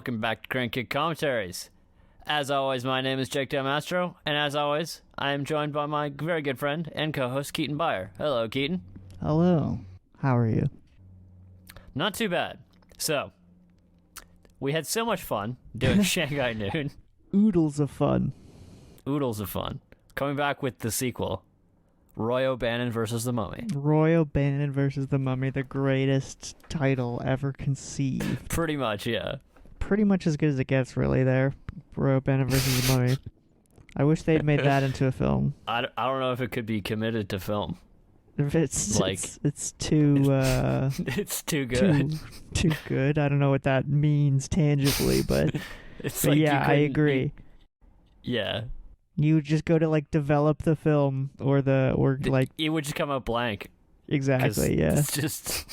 welcome back to Crank Kick Commentaries. As always, my name is Jake Del Mastro, and as always, I am joined by my very good friend and co-host, Keaton Byer. Hello, Keaton. Hello. How are you? Not too bad. So, we had so much fun doing Shanghai Noon. Oodles of fun. Oodles of fun. Coming back with the sequel, Roy O'Bannon versus the Mummy. Roy O'Bannon versus the Mummy, the greatest title ever conceived. Pretty much, yeah. Pretty much as good as it gets, really, there. Roy O'Bannon versus the Mummy. I wish they'd made that into a film. I don't know if it could be committed to film. If it's Like, it's too it's too good. too good. I don't know what that means tangibly, but, It's but like yeah, I agree. Yeah. You just go to like develop the film or like It would just come out blank. 'Cause exactly, yeah. It's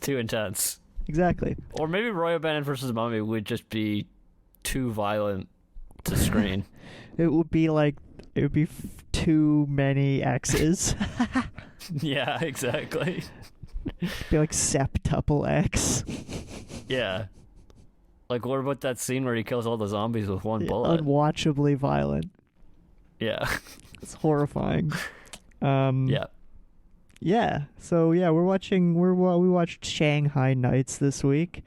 too intense. Exactly. Or maybe Roy O'Bannon versus Mummy would just be too violent to screen. It would be too many X's. Yeah, exactly. Be like septuple X. Yeah. Like, what about that scene where he kills all the zombies with one bullet? Unwatchably violent. Yeah. It's horrifying. Yeah. Yeah. So yeah, we watched Shanghai Knights this week.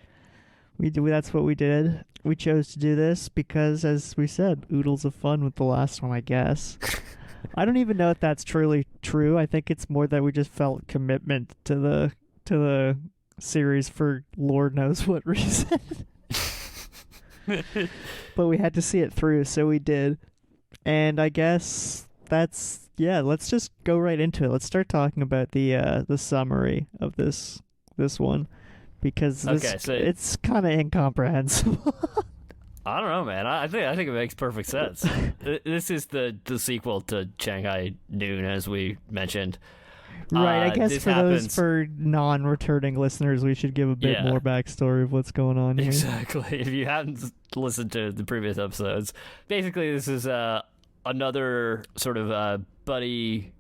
That's what we did. We chose to do this because, as we said, oodles of fun with the last one, I guess. I don't even know if that's truly true. I think it's more that we just felt commitment to the series for Lord knows what reason. But we had to see it through, so we did. And I guess let's just go right into it. Let's start talking about the summary of this one, because it's kind of incomprehensible. I don't know, man. I think it makes perfect sense. This is the sequel to Shanghai Noon, as we mentioned. Right, I guess for non-returning listeners, we should give a bit more backstory of what's going on here. Exactly. If you haven't listened to the previous episodes, basically this is another sort of buddy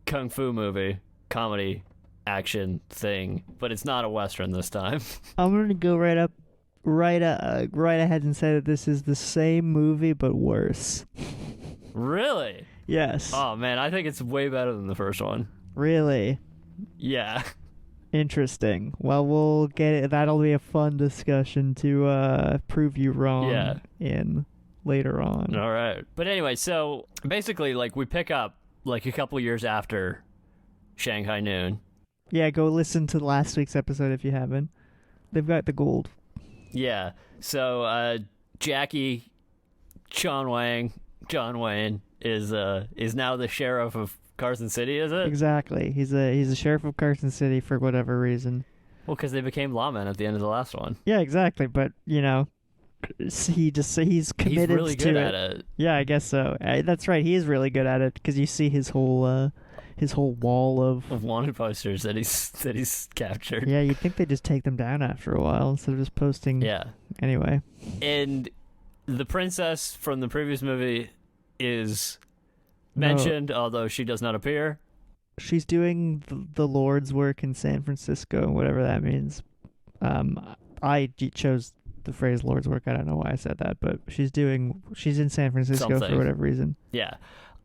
kung fu movie, comedy, action thing, but it's not a Western this time. I'm going to go right ahead and say that this is the same movie, but worse. Really? Yes. Oh, man, I think it's way better than the first one. Really? Yeah. Interesting. Well, we'll get it. That'll be a fun discussion to prove you wrong in later on. All right. But anyway, so basically, like, we pick up like a couple years after Shanghai Noon. Yeah, go listen to last week's episode if you haven't. They've got the gold. Yeah. So Jackie John Wayne is now the sheriff of Carson City, is it? Exactly. He's a sheriff of Carson City for whatever reason. Well, because they became lawmen at the end of the last one. Yeah, exactly. But he's committed. He's really good to at it. Yeah, I guess so. That's right. He is really good at it because you see his whole wall of wanted posters that he's captured. Yeah, you'd think they just take them down after a while instead of just posting. Yeah. Anyway. And the princess from the previous movie is mentioned, although she does not appear. She's doing the Lord's work in San Francisco, whatever that means. I chose the phrase Lord's work. I don't know why I said that, but she's in San Francisco for whatever reason. Yeah.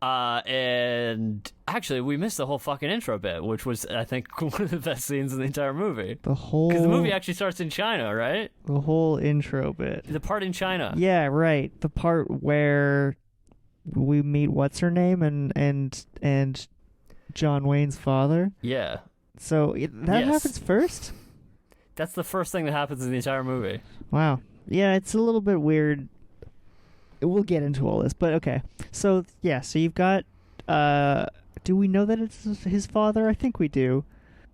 And actually, we missed the whole fucking intro bit, which was, I think, one of the best scenes in the entire movie. Because the movie actually starts in China, right? The whole intro bit. The part in China. Yeah, right. The part where we meet what's her name and John Wayne's father. Yeah. So that happens first? That's the first thing that happens in the entire movie. Wow. Yeah, it's a little bit weird. We'll get into all this, but okay. So you've got do we know that it's his father? I think we do.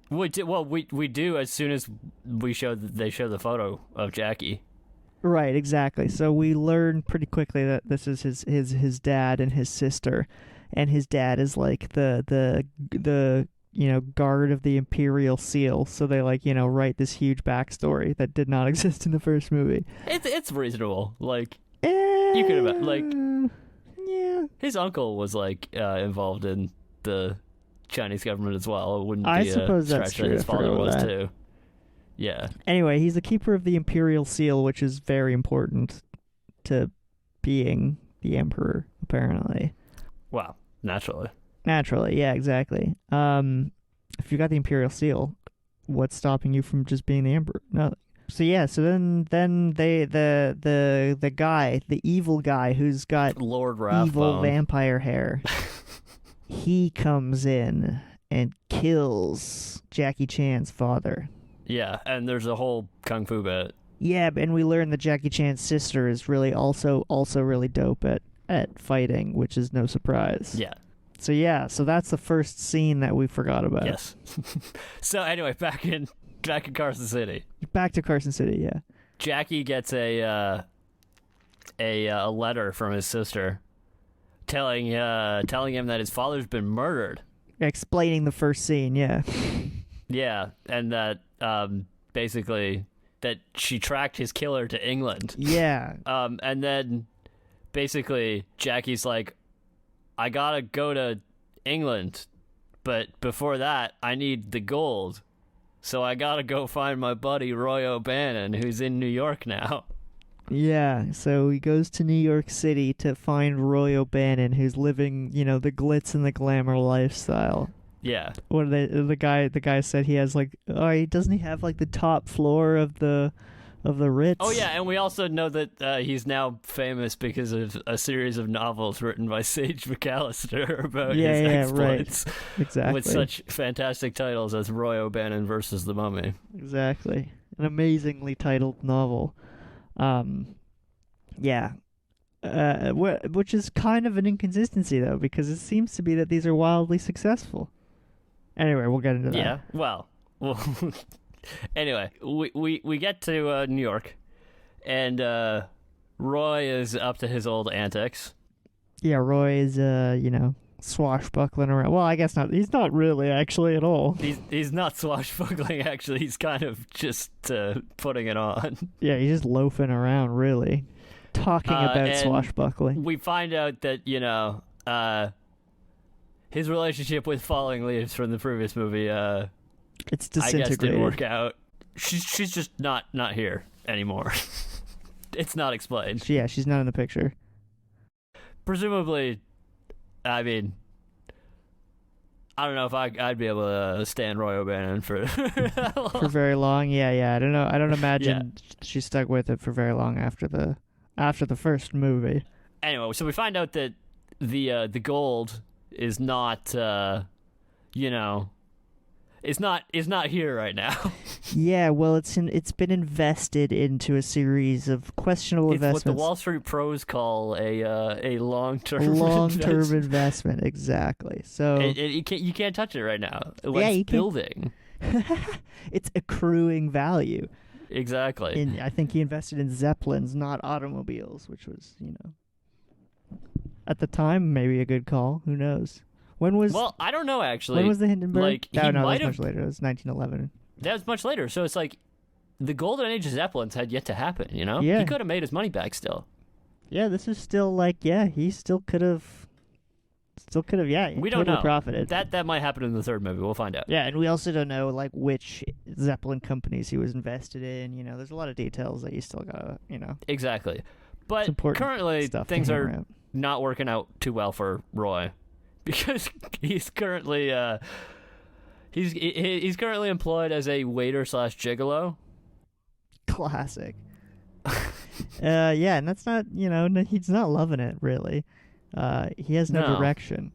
We do as soon as they show the photo of Jackie. Right, exactly. So we learn pretty quickly that this is his dad and his sister, and his dad is like the guard of the Imperial Seal. So they write this huge backstory that did not exist in the first movie. It's reasonable. Like, you could have yeah. His uncle was involved in the Chinese government as well. It wouldn't be I suppose a that's stretch true. that his father was too. Yeah. Anyway, he's the keeper of the Imperial Seal, which is very important to being the Emperor, apparently. Wow. Naturally. Naturally, yeah, exactly. If you got the Imperial Seal, what's stopping you from just being the Emperor? Nothing. So yeah, so then the guy, the evil guy who's got Lord Rathbone. evil vampire hair, he comes in and kills Jackie Chan's father. Yeah, and there's a whole kung fu bit. Yeah, and we learn that Jackie Chan's sister is really also really dope at fighting, which is no surprise. Yeah. So that's the first scene that we forgot about. Yes. So anyway, back in Carson City. Back to Carson City, yeah. Jackie gets a letter from his sister telling him that his father's been murdered. Explaining the first scene, yeah. Yeah, and that basically that she tracked his killer to England. Yeah. And then basically Jackie's like, I gotta go to England, but before that, I need the gold. So I gotta go find my buddy Roy O'Bannon, who's in New York now. Yeah, so he goes to New York City to find Roy O'Bannon, who's living, the glitz and the glamour lifestyle. Yeah. What the guy said he has doesn't he have like the top floor of the Ritz? Oh yeah, and we also know that he's now famous because of a series of novels written by Sage McAllister about his exploits. Right. Exactly. With such fantastic titles as Roy O'Bannon versus the Mummy. Exactly. An amazingly titled novel. Yeah. Which is kind of an inconsistency though, because it seems to be that these are wildly successful. Anyway, we'll get into that. Yeah. Well. Anyway, we get to New York, and Roy is up to his old antics. Yeah, Roy is swashbuckling around. Well, I guess not. He's not really actually at all. He's not swashbuckling actually. He's kind of just putting it on. Yeah, he's just loafing around really, talking about swashbuckling. We find out that his relationship with Falling Leaves from the previous movie. It's disintegrated. I guess didn't work out. She's just not here anymore. It's not explained. Yeah, she's not in the picture. Presumably, I mean, I don't know if I'd be able to stand Roy O'Bannon for that long. For very long. Yeah. I don't know. I don't imagine she stuck with it for very long after the first movie. Anyway, so we find out that the gold is not is not here right now. Yeah, well, it's been invested into a series of questionable investments. It's what the Wall Street pros call a long-term investment. Exactly. So you can't touch it right now. It's building. It's accruing value. Exactly. And I think he invested in Zeppelins, not automobiles, which was at the time maybe a good call. Who knows? Well, I don't know actually. When was the Hindenburg? That was much later. It was 1911. That was much later. So it's like the golden age of Zeppelins had yet to happen. Yeah. He could have made his money back still. Yeah, this is still he still could have. Yeah, we don't know. Profited. That might happen in the third movie. We'll find out. Yeah, and we also don't know which Zeppelin companies he was invested in. There's a lot of details that you still gotta Exactly, but currently things are not working out too well for Roy. Because he's currently he's currently employed as a waiter / gigolo. Classic. Yeah, and that's not he's not loving it really. He has no direction.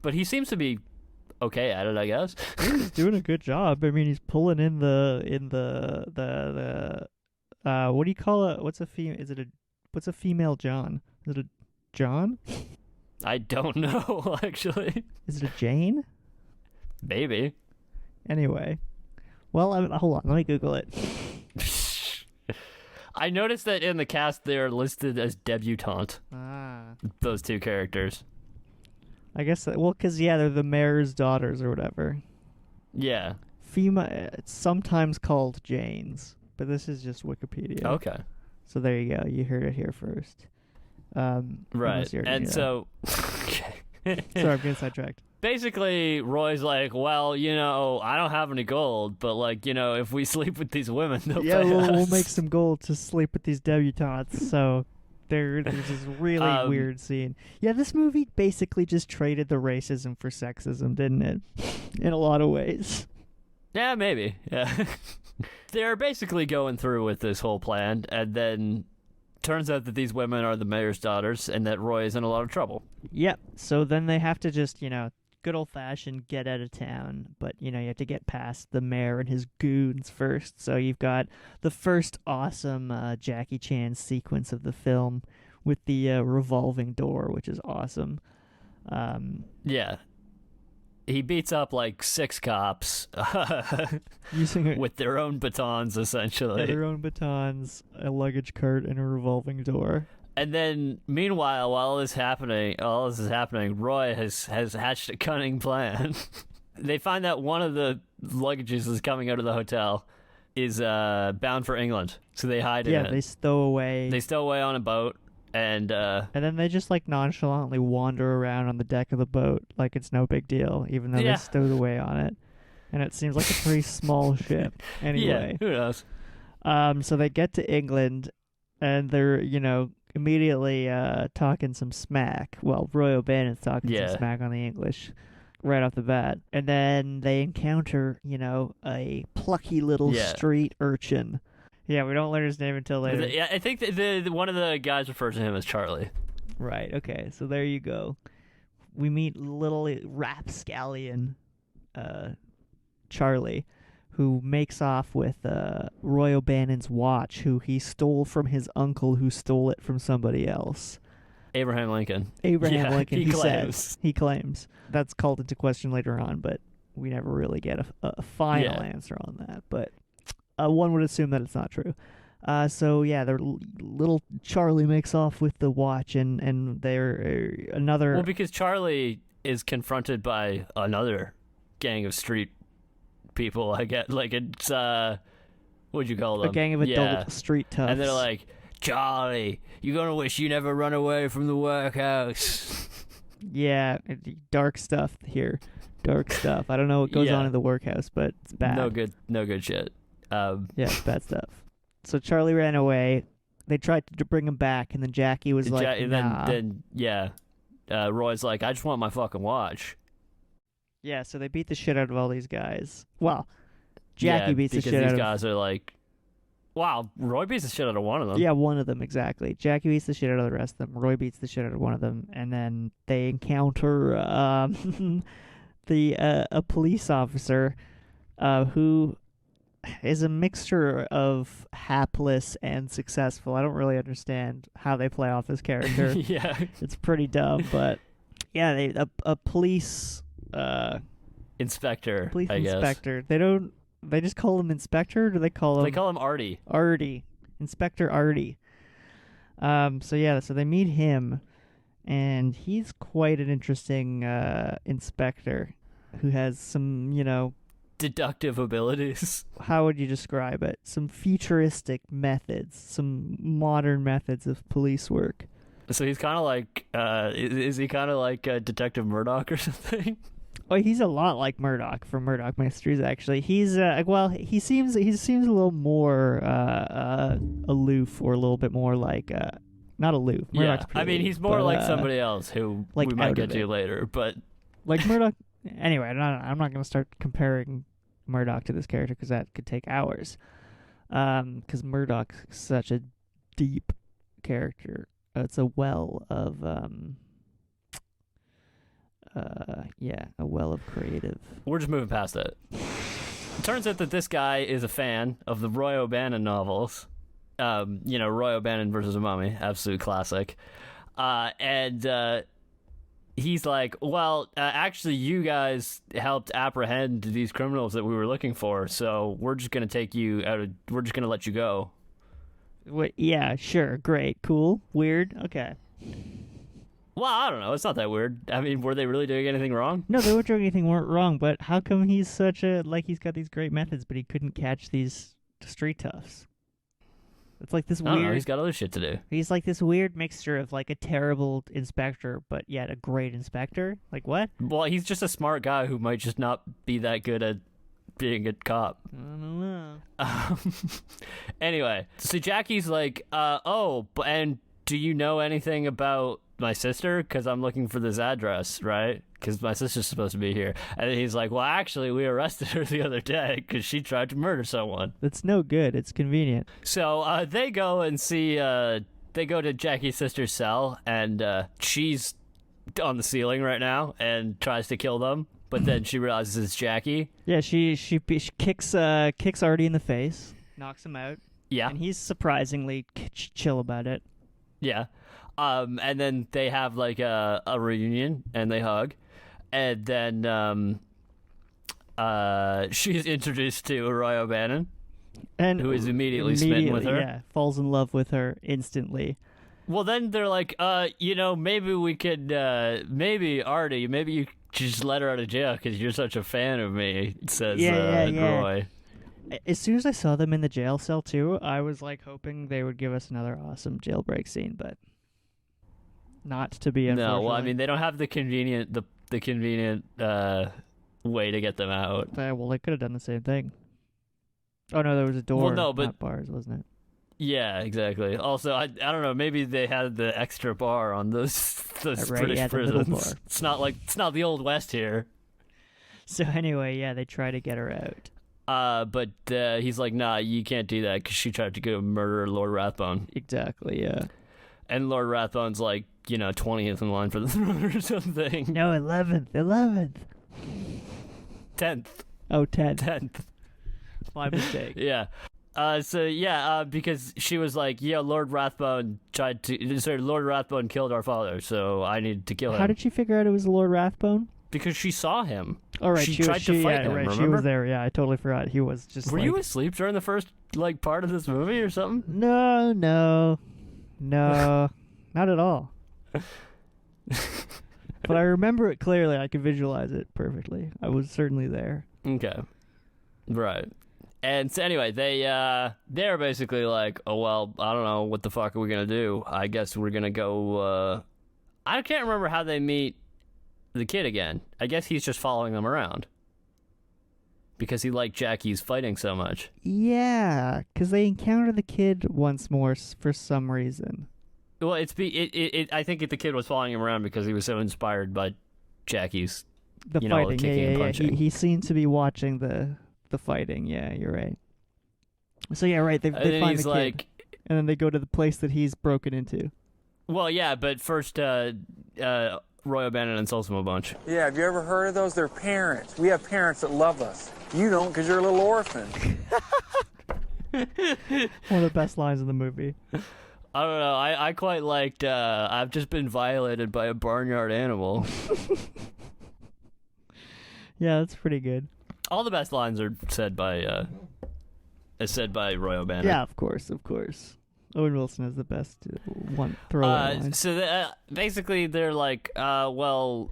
But he seems to be okay at it, I guess. He's doing a good job. I mean, he's pulling in the what do you call it? What's a female John? Is it a John? I don't know, actually. Is it a Jane? Maybe. Anyway. Well, hold on. Let me Google it. I noticed that in the cast they're listed as debutante. Those two characters. I guess, because, they're the mayor's daughters or whatever. Yeah. It's sometimes called Janes, but this is just Wikipedia. Okay. So there you go. You heard it here first. Right. And so, okay. Sorry, I'm getting sidetracked. Basically, Roy's like, well, I don't have any gold, but like, if we sleep with these women, they'll pay us. We'll make some gold to sleep with these debutantes. So there's this really weird scene. Yeah, this movie basically just traded the racism for sexism, didn't it? In a lot of ways. Yeah, maybe. Yeah. They're basically going through with this whole plan, and then turns out that these women are the mayor's daughters, and that Roy is in a lot of trouble. Yep. So then they have to just, good old-fashioned get out of town, but you have to get past the mayor and his goons first. So you've got the first awesome Jackie Chan sequence of the film with the revolving door, which is awesome. Yeah, he beats up like 6 cops using with their own batons, essentially. Their own batons, a luggage cart, and a revolving door. And then, meanwhile, while all this is happening, Roy has hatched a cunning plan. They find that one of the luggages that's coming out of the hotel is bound for England, so they hide in it. Yeah, they stow away. They stow away on a boat, and then they just like nonchalantly wander around on the deck of the boat like it's no big deal, even though they stowed away on it. And it seems like a pretty small ship. Anyway, yeah, who knows? So they get to England, and they're immediately talking some smack. Well, Roy O'Bannon's talking some smack on the English right off the bat. And then they encounter, a plucky little street urchin. Yeah, we don't learn his name until later. Yeah, I think that one of the guys refers to him as Charlie. Right, okay, so there you go. We meet little rapscallion Charlie, who makes off with Roy O'Bannon's watch, who he stole from his uncle, who stole it from somebody else. Abraham Lincoln. Lincoln, he claims. He claims. That's called into question later on, but we never really get a final answer on that. But one would assume that it's not true. Their little Charlie makes off with the watch, and they're another... Well, because Charlie is confronted by another gang of street people, I get. Like, it's, what'd you call them? A gang of adult street toughs. And they're like, Charlie, you're gonna wish you never run away from the workhouse. Yeah, dark stuff here. Dark stuff. I don't know what goes on in the workhouse, but it's bad. No good shit. Yeah, it's bad stuff. So Charlie ran away. They tried to bring him back, and then Jackie was like, nah. Roy's like, I just want my fucking watch. Yeah, so they beat the shit out of all these guys. Well, Jackie beats the shit out of... because these guys are like... Wow, Roy beats the shit out of one of them. Yeah, one of them, exactly. Jackie beats the shit out of the rest of them. Roy beats the shit out of one of them. And then they encounter a police officer who is a mixture of hapless and successful. I don't really understand how they play off this character. Yeah. It's pretty dumb, but... Yeah, a police... inspector, police I inspector. guess. They just call him Inspector, or do they call him... They call him Artie. Artie. Inspector Artie. So they meet him, and he's quite an interesting inspector who has some, deductive abilities. How would you describe it? Some futuristic methods, some modern methods of police work. So he's kind of like, is he kind of like Detective Murdoch or something? Oh, he's a lot like Murdoch from Murdoch Mysteries. Actually, he's he seems a little more aloof, or a little bit more like not aloof. Murdoch's I mean, he's more like somebody else who like we might get to later, but like Murdoch. Anyway, I'm not going to start comparing Murdoch to this character because that could take hours. Because Murdoch's such a deep character. It's a well of a well of creative. We're just moving past it. It turns out that this guy is a fan of the Roy O'Bannon novels. Roy O'Bannon versus a Mummy, absolute classic. And he's like, well, actually, you guys helped apprehend these criminals that we were looking for, so we're just gonna take you out. We're just gonna let you go. What? Yeah, sure, great, cool, weird, okay. Well, I don't know. It's not that weird. I mean, were they really doing anything wrong? No, they weren't doing anything wrong, but how come he's such a... Like, he's got these great methods, but he couldn't catch these street toughs? It's like this I don't know. weird. He's got other shit to do. He's like this weird mixture of like a terrible inspector, but yet a great inspector. Like what? Well, he's just a smart guy who might just not be that good at being a cop. I don't know. Anyway, so Jackie's like, and do you know anything about my sister? Because I'm looking for this address, right? Because my sister's supposed to be here. And then he's like, well, actually, we arrested her the other day because she tried to murder someone. That's no good. It's convenient. So they go and see, they go to Jackie's sister's cell, and she's on the ceiling right now and tries to kill them. But then she realizes it's Jackie. Yeah, she kicks Artie in the face, knocks him out. Yeah. And he's surprisingly chill about it. Yeah. And then they have like a reunion and they hug. And then she's introduced to Roy O'Bannon, and who is immediately smitten with her. Yeah, falls in love with her instantly. Well, then they're like, maybe we could, maybe Artie, maybe you just let her out of jail because you're such a fan of me, says Roy. As soon as I saw them in the jail cell too, I was like hoping they would give us another awesome jailbreak scene, but not to be. No, well, I mean, they don't have the convenient way to get them out. Well, they could have done the same thing. Oh no, there was a door. Well, no, but not bars, wasn't it? Yeah, exactly. Also, I don't know. Maybe they had the extra bar on those Right, British yeah, the middle prisons. bar. It's not the Old West here. So anyway, yeah, they try to get her out. But he's like, nah, you can't do that because she tried to go murder Lord Rathbone. Exactly, yeah. And Lord Rathbone's like, 20th in line for the throne or something. No, 11th. 10th. Oh, 10th. 10th. My mistake. Yeah. Because she was like, yeah, Lord Rathbone killed our father, so I need to kill him. How did she figure out it was Lord Rathbone? Because she saw him. Oh, right. She tried to fight him, right. remember? She was there, yeah. I totally forgot. He was just Were you asleep during the first, part of this movie or something? No. Not at all. But I remember it clearly. I could visualize it perfectly. I was certainly there. Okay. Right. And so anyway, they're basically like, oh, well, I don't know, what the fuck are we going to do? I guess we're going to go, I can't remember how they meet the kid again. I guess he's just following them around. Because he liked Jackie's fighting so much. Yeah, because they encounter the kid once more for some reason. Well, I think the kid was following him around because he was so inspired by Jackie's, fighting. the kicking and punching. He seemed to be watching the fighting. Yeah, you're right. So yeah, right. They find the kid, and then they go to the place that he's broken into. Well, yeah, but first, Roy O'Bannon insults him a bunch. Yeah, have you ever heard of those? They're parents. We have parents that love us. You don't because you're a little orphan. One of the best lines in the movie. I don't know. I quite liked, I've just been violated by a barnyard animal. Yeah, that's pretty good. All the best lines are said by Roy O'Bannon. Yeah, of course. Owen Wilson is the best one throwaway line. So basically they're like, well,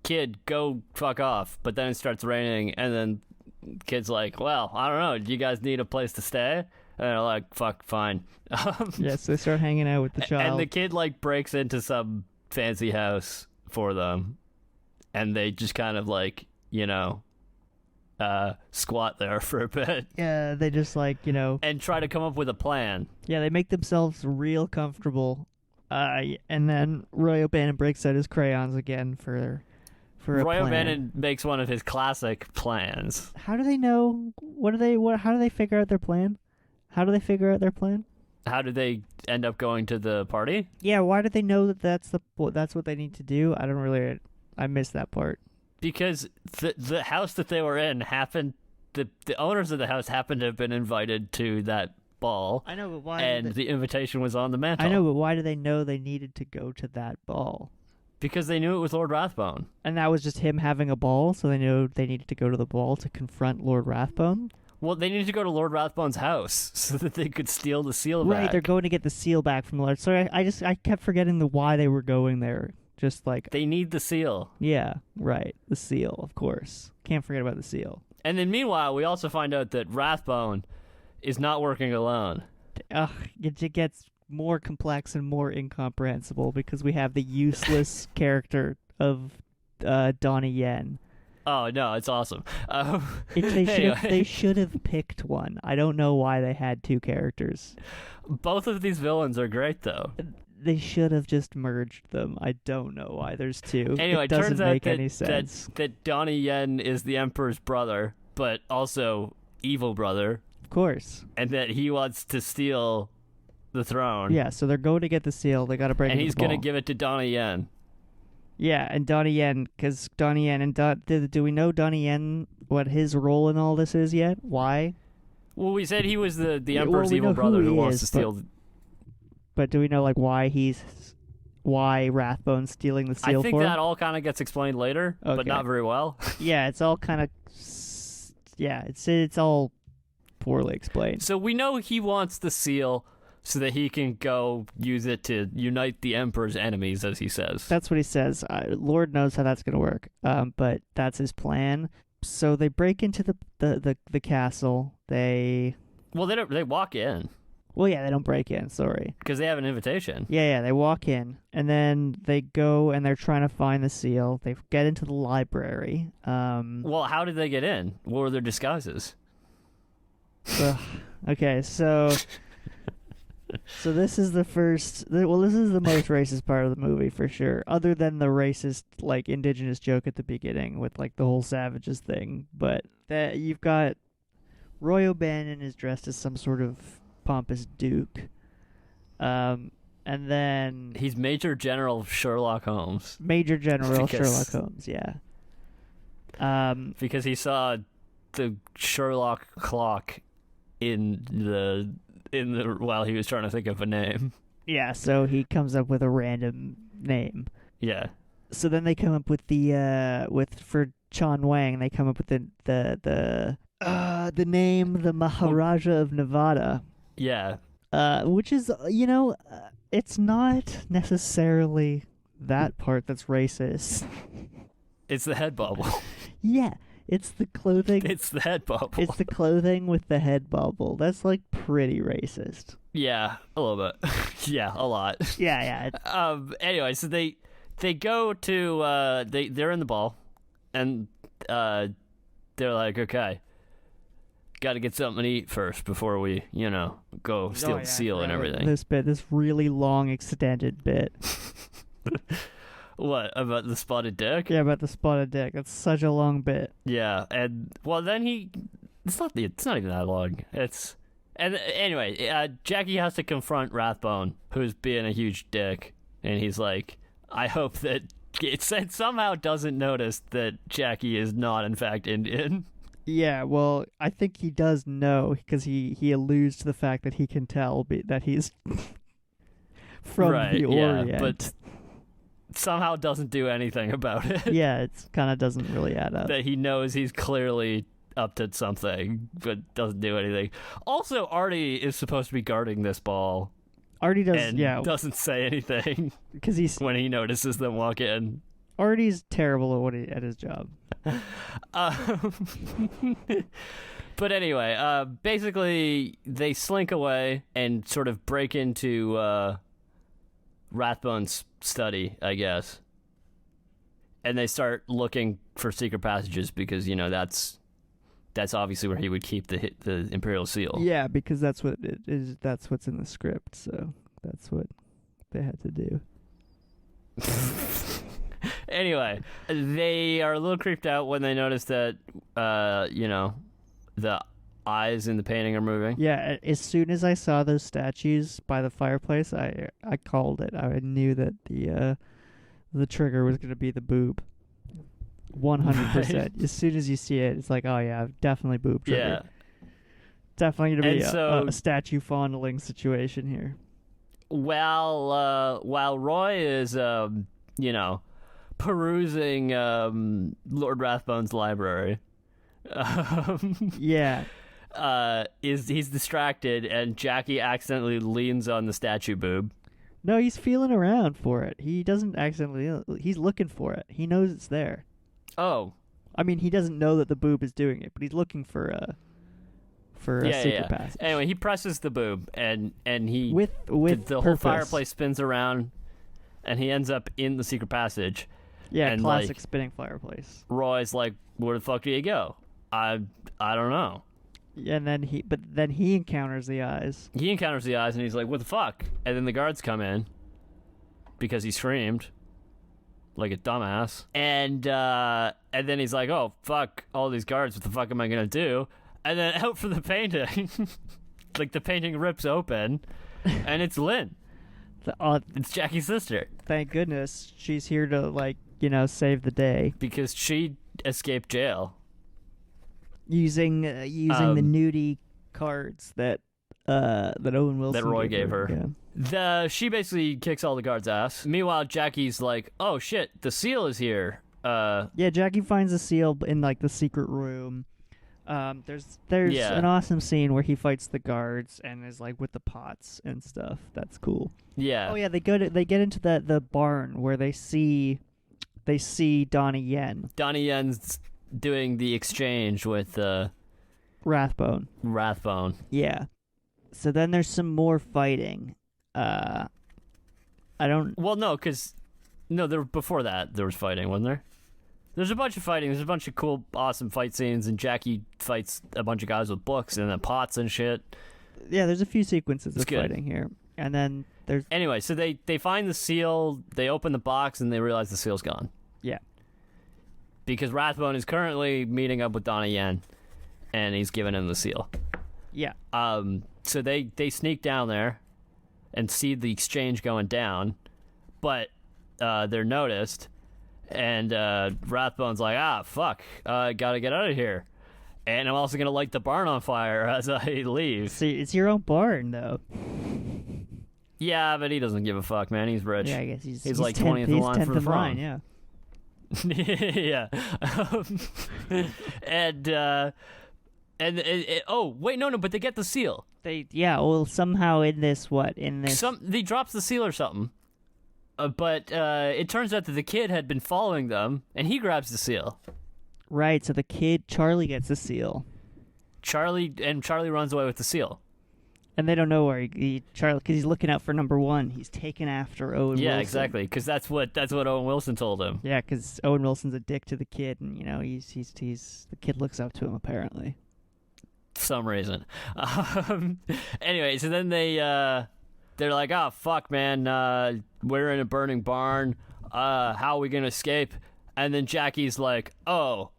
kid, go fuck off. But then it starts raining, and then kid's like, well, I don't know. Do you guys need a place to stay? And they're like, fuck, fine. Yes, they start hanging out with the child. And the kid breaks into some fancy house for them, and they just kind of squat there for a bit. Yeah, they just and try to come up with a plan. Yeah, they make themselves real comfortable. And then Roy O'Bannon breaks out his crayons again for a plan. Roy O'Bannon makes one of his classic plans. How do they know? How do they figure out their plan? How do they end up going to the party? Yeah, why do they know that that's what they need to do? I missed that part. Because the house that they were in the owners of the house happened to have been invited to that ball. I know, but why? And the invitation was on the mantle. I know, but why do they know they needed to go to that ball? Because they knew it was Lord Rathbone. And that was just him having a ball, so they knew they needed to go to the ball to confront Lord Rathbone? Well, they needed to go to Lord Rathbone's house so that they could steal the seal back. Right, they're going to get the seal back from the Lord. So I kept forgetting why they were going there. Just they need the seal. Yeah, right. The seal, of course. Can't forget about the seal. And then meanwhile, we also find out that Rathbone is not working alone. it gets more complex and more incomprehensible because we have the useless character of Donnie Yen. Oh no, it's awesome. They should have picked one. I don't know why they had two characters. Both of these villains are great though. They should have just merged them. I don't know why there's two. Anyway, it doesn't turns out make any sense. that Donnie Yen is the Emperor's brother, but also evil brother. Of course. And that he wants to steal the throne. Yeah, so they're going to get the seal. They got to break and into he's the ball. going to give it to Donnie Yen. Yeah, and Donnie Yen, because Donnie Yen, and do we know Donnie Yen, what his role in all this is yet? Why? Well, we said he was the Emperor's evil brother who wants to steal... But do we know, like, why Rathbone's stealing the seal I think for him? that all kind of gets explained later, but not very well. Yeah, it's all kind of... Yeah, it's all poorly explained. So we know he wants the seal so that he can go use it to unite the Emperor's enemies, as he says. That's what he says. Lord knows how that's going to work, but that's his plan. So they break into the castle. They walk in. Well, yeah, they don't break in, sorry. Because they have an invitation. Yeah, they walk in, and then they go and they're trying to find the seal. They get into the library. Well, how did they get in? What were their disguises? Okay, so this is the first... Well, this is the most racist part of the movie, for sure. Other than the racist, like, indigenous joke at the beginning with, like, the whole savages thing. But that you've got... Roy O'Bannon is dressed as some sort of pompous duke. And then... He's Major General Sherlock Holmes. Major General Sherlock Holmes, yeah. Because he saw the Sherlock clock in the while he was trying to think of a name. Yeah, so he comes up with a random name. Yeah. So then they come up with for Chan Wang, they come up with the name, the Maharaja of Nevada. Yeah. Which is, it's not necessarily that part that's racist. It's the head bubble. Yeah, it's the clothing. It's the head bubble. It's the clothing with the head bubble. That's, like, pretty racist. Yeah, a little bit. Yeah, a lot. Yeah. Anyway, so they go to they're in the ball, and they're like, okay, got to get something to eat first before we, go steal the seal and everything. This really long extended bit. What, about the spotted dick? Yeah, about the spotted dick. That's such a long bit. Yeah, and well, then it's not even that long. Anyway, Jackie has to confront Rathbone, who's being a huge dick, and he's like, I hope that it somehow doesn't notice that Jackie is not in fact Indian. Yeah, well, I think he does know, because he alludes to the fact that he can tell that he's from the Orient. Yeah, but somehow doesn't do anything about it. Yeah, it kind of doesn't really add up. That he knows he's clearly up to something, but doesn't do anything. Also, Artie is supposed to be guarding this ball. Artie does, and doesn't say anything because when he notices them walk in. Artie's terrible at his job. But anyway, basically they slink away and sort of break into Rathbone's study, I guess. And they start looking for secret passages because, that's obviously where he would keep the Imperial seal. Yeah, because that's what it is. That's what's in the script, so that's what they had to do. Anyway, they are a little creeped out when they notice that, the eyes in the painting are moving. Yeah, as soon as I saw those statues by the fireplace, I called it. I knew that the trigger was going to be the boob. 100%. Right. As soon as you see it, it's like, oh yeah, definitely boob trigger. Yeah. Definitely going to be a statue fondling situation here. While Roy is, perusing Lord Rathbone's library. Yeah. He's distracted, and Jackie accidentally leans on the statue boob. No, he's feeling around for it. He doesn't accidentally. He's looking for it. He knows it's there. Oh. I mean, he doesn't know that the boob is doing it, but he's looking for for a secret passage. Anyway, he presses the boob, and he with the whole purpose. fireplace spins around, and he ends up in the secret passage. Yeah, and classic spinning fireplace. Roy's like, "Where the fuck do you go?" I don't know. And then he encounters the eyes. He encounters the eyes, and he's like, "What the fuck?" And then the guards come in because he screamed like a dumbass. And then he's like, "Oh fuck, all these guards! What the fuck am I gonna do?" And then out for the painting, like the painting rips open, and it's Lynn. It's Jackie's sister. Thank goodness she's here to save the day because she escaped jail using the nudie cards that Owen Wilson that Roy gave her. Yeah. She basically kicks all the guards' ass. Meanwhile, Jackie's like, "Oh shit, the seal is here." Yeah, Jackie finds the seal in the secret room. There's an awesome scene where he fights the guards and is with the pots and stuff. That's cool. Yeah. Oh yeah, they get into the barn where they see Donnie Yen. Donnie Yen's doing the exchange with Rathbone. Yeah. So then there's some more fighting. Before that there was fighting, wasn't there? There's a bunch of fighting. There's a bunch of cool, awesome fight scenes, and Jackie fights a bunch of guys with books and then pots and shit. Yeah, there's a few sequences of fighting here. And then there's... Anyway, so they find the seal, they open the box, and they realize the seal's gone. Yeah. Because Rathbone is currently meeting up with Donnie Yen, and he's giving him the seal. Yeah. So they sneak down there and see the exchange going down, but they're noticed... And Rathbone's like, fuck, gotta get out of here. And I'm also gonna light the barn on fire as I leave. See, it's your own barn, though. Yeah, but he doesn't give a fuck, man. He's rich. Yeah, I guess he's like 20th in line for the throne. Yeah. Yeah. Oh, wait, no, but they get the seal. Somehow in this... He drops the seal or something. But it turns out that the kid had been following them, and he grabs the seal. Right, so the kid, Charlie, gets the seal. Charlie runs away with the seal. And they don't know where Charlie, because he's looking out for number one. He's taken after Owen Wilson. Yeah, exactly, because that's what Owen Wilson told him. Yeah, because Owen Wilson's a dick to the kid, and he's the kid looks up to him apparently. For some reason. Anyway, so then they're like, "Oh, fuck, man, we're in a burning barn. How are we gonna escape?" And then Jackie's like, "Oh,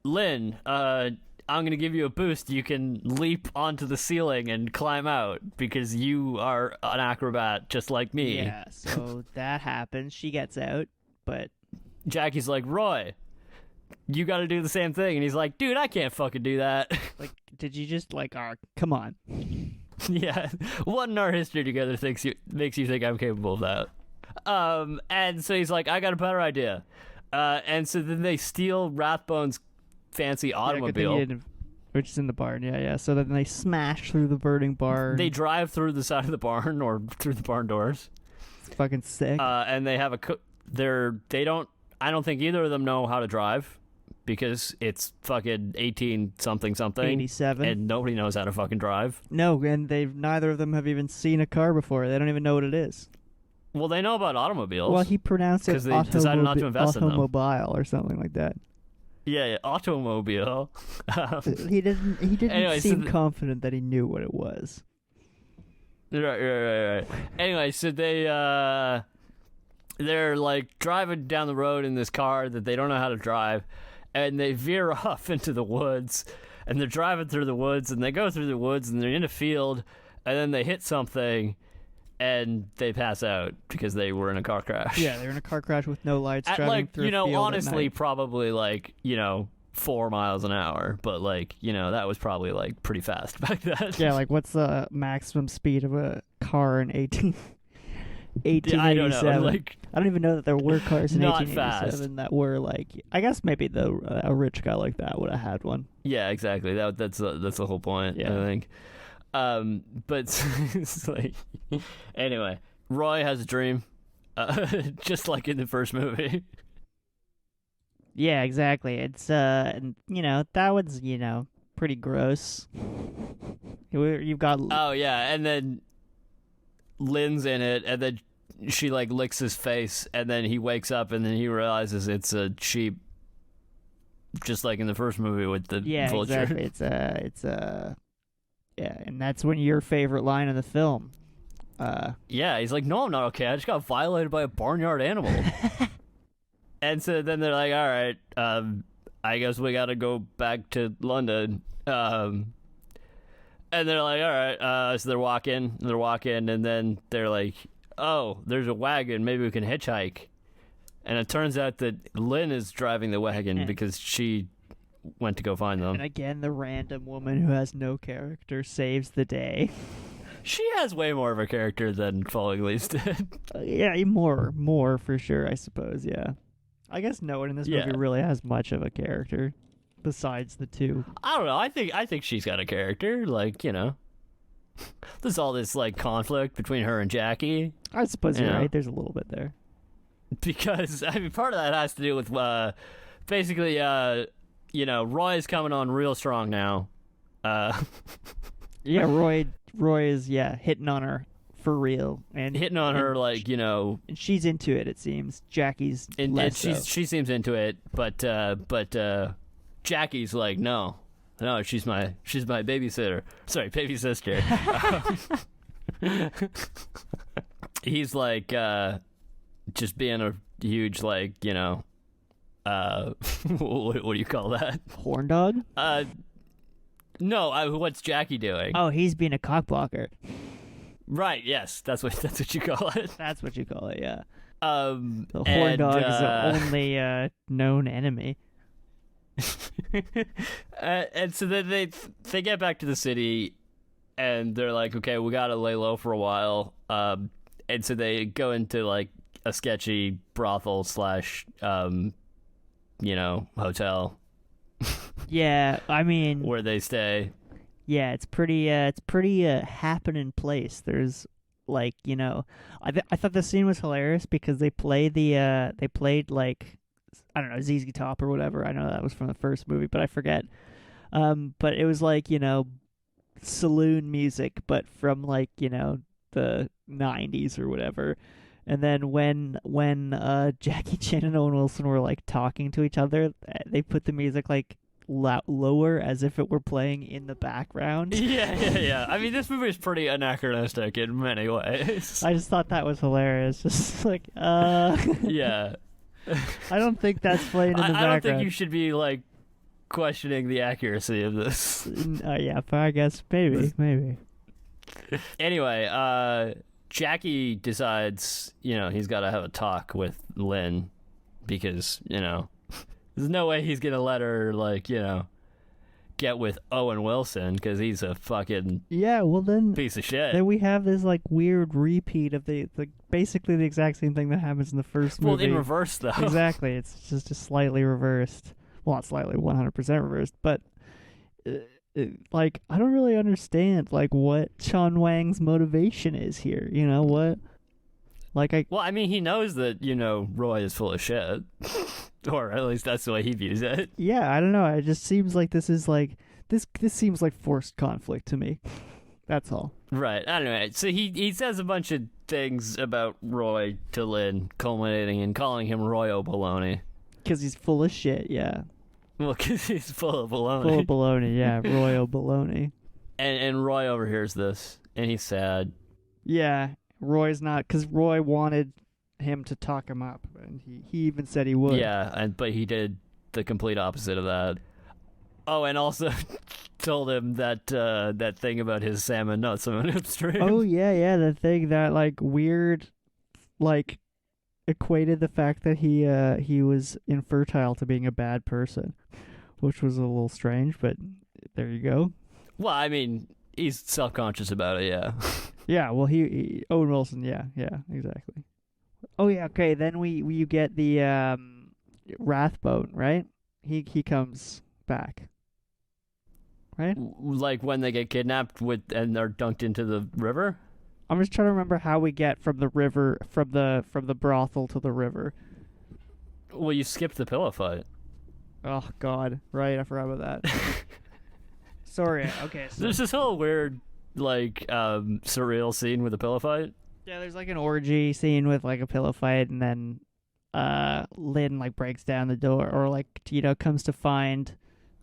Lynn, I'm gonna give you a boost. You can leap onto the ceiling and climb out because you are an acrobat just like me." Yeah, so that happens. She gets out, but... Jackie's like, "Roy, you gotta do the same thing." And he's like, "Dude, I can't fucking do that." Did you just, come on. Yeah, what in our history together makes you think I'm capable of that? And so he's like, "I got a better idea." And so then they steal Rathbone's fancy automobile, which is in the barn. Yeah. So then they smash through the burning barn. They drive through the side of the barn or through the barn doors. It's fucking sick. And they have I don't think either of them know how to drive. Because it's fucking 18-something, 87, and nobody knows how to fucking drive. No, and neither of them have even seen a car before. They don't even know what it is. Well, they know about automobiles. Well, he pronounced it because they decided not to invest in them. Automobile or something like that. Yeah, automobile. He didn't seem confident that he knew what it was. Right. Anyway, so they're driving down the road in this car that they don't know how to drive. And they veer off into the woods, and they're driving through the woods, and they go through the woods, and they're in a field, and then they hit something, and they pass out because they were in a car crash. Yeah, they're in a car crash with no lights. At driving through a field honestly, at night. probably 4 miles an hour, but that was probably pretty fast back then. Yeah, what's the maximum speed of a car in 1887? I don't know. I don't even know that there were cars in not 1887 that were I guess maybe a rich guy like that would have had one. Yeah, exactly. That's the whole point. Yeah. I think. But it's anyway, Roy has a dream, just like in the first movie. Yeah, exactly. It's that was pretty gross. You've got Oh yeah, and then Lynn's in it, and then she like licks his face, and then he wakes up, and then he realizes it's a sheep, just like in the first movie with the vulture. Exactly. It's yeah, and that's when your favorite line of the film. Yeah, he's like, no, I'm not okay. I just got violated by a barnyard animal. And so then they're like, all right, I guess we got to go back to London. And they're like, all right. So they're walking, and then they're like, oh, there's a wagon. Maybe we can hitchhike. And it turns out that Lynn is driving the wagon because she went to go find them. And again, the random woman who has no character saves the day. She has way more of a character than Falling Leaves did. Yeah, more for sure, I suppose, yeah. I guess no one in this movie really has much of a character besides the two. I don't know. I think she's got a character. Like, you know, there's all this like conflict between her and Jackie. I suppose you're right. There's a little bit there. Because I mean, part of that has to do with basically, you know, Roy's coming on real strong now. Yeah, Roy is hitting on her for real, and hitting on her like, you know, and she's into it. It seems Jackie's less so. She seems into it, but Jackie's like, no, she's my babysitter. Sorry, baby sister. He's like just being a huge, like, you know, what do you call that? Horn dog? No, what's Jackie doing? Oh, he's being a cockblocker. Right, yes, that's what you call it. That's what you call it, yeah. The horn and, dog is the only known enemy. And so then they get back to the city, and they're like, okay, we gotta lay low for a while. And so they go into like a sketchy brothel / you know, hotel. Yeah, I mean, where they stay. Yeah, it's pretty happening place. There's like, you know, I thought the scene was hilarious because they played like, I don't know, ZZ Top or whatever. I know that was from the first movie, but I forget. But it was like, you know, saloon music, but from like, you know, the 90s or whatever. And then when Jackie Chan and Owen Wilson were like talking to each other, they put the music like lower as if it were playing in the background. Yeah. I mean, this movie is pretty anachronistic in many ways. I just thought that was hilarious. Just like, yeah. I don't think that's playing in the background. I don't think you should be like questioning the accuracy of this. Yeah, but I guess maybe. Anyway, Jackie decides, you know, he's got to have a talk with Lynn because, you know, there's no way he's going to let her, like, you know, get with Owen Wilson because he's a fucking piece of shit. Then we have this, like, weird repeat of the basically the exact same thing that happens in the first movie. Well, in reverse, though. Exactly. It's just slightly reversed. Well, not slightly, 100% reversed, but... like, I don't really understand, like, what Sean Wang's motivation is here. You know, what? Like, Well, I mean, he knows that, you know, Roy is full of shit. Or at least that's the way he views it. Yeah, I don't know. It just seems like this is, like... This seems like forced conflict to me. That's all. Right. Anyway, so he says a bunch of things about Roy to Lynn, culminating in calling him Royo Bologna. Because he's full of shit, yeah. Well, because he's full of baloney. Full of baloney, yeah. Royal baloney. And Roy overhears this, and he's sad. Yeah, Roy's not... Because Roy wanted him to talk him up, and he even said he would. Yeah, but he did the complete opposite of that. Oh, and also told him that that thing about his salmon not swimming upstream. Oh, yeah, the thing that, like, weird, like... equated the fact that he was infertile to being a bad person, which was a little strange, but there you go. Well, I mean, he's self-conscious about it, yeah. Yeah, well, he Owen Wilson, yeah, exactly. Oh yeah, okay. Then you get the Rathbone, right? He comes back, right? Like when they get kidnapped and they're dunked into the river. I'm just trying to remember how we get from the river, from the brothel to the river. Well, you skipped the pillow fight. Oh God, right? I forgot about that. story. Okay, so There's this whole weird, like, surreal scene with a pillow fight. yeah, there's like an orgy scene with like a pillow fight, and then Lynn like breaks down the door, or like comes to find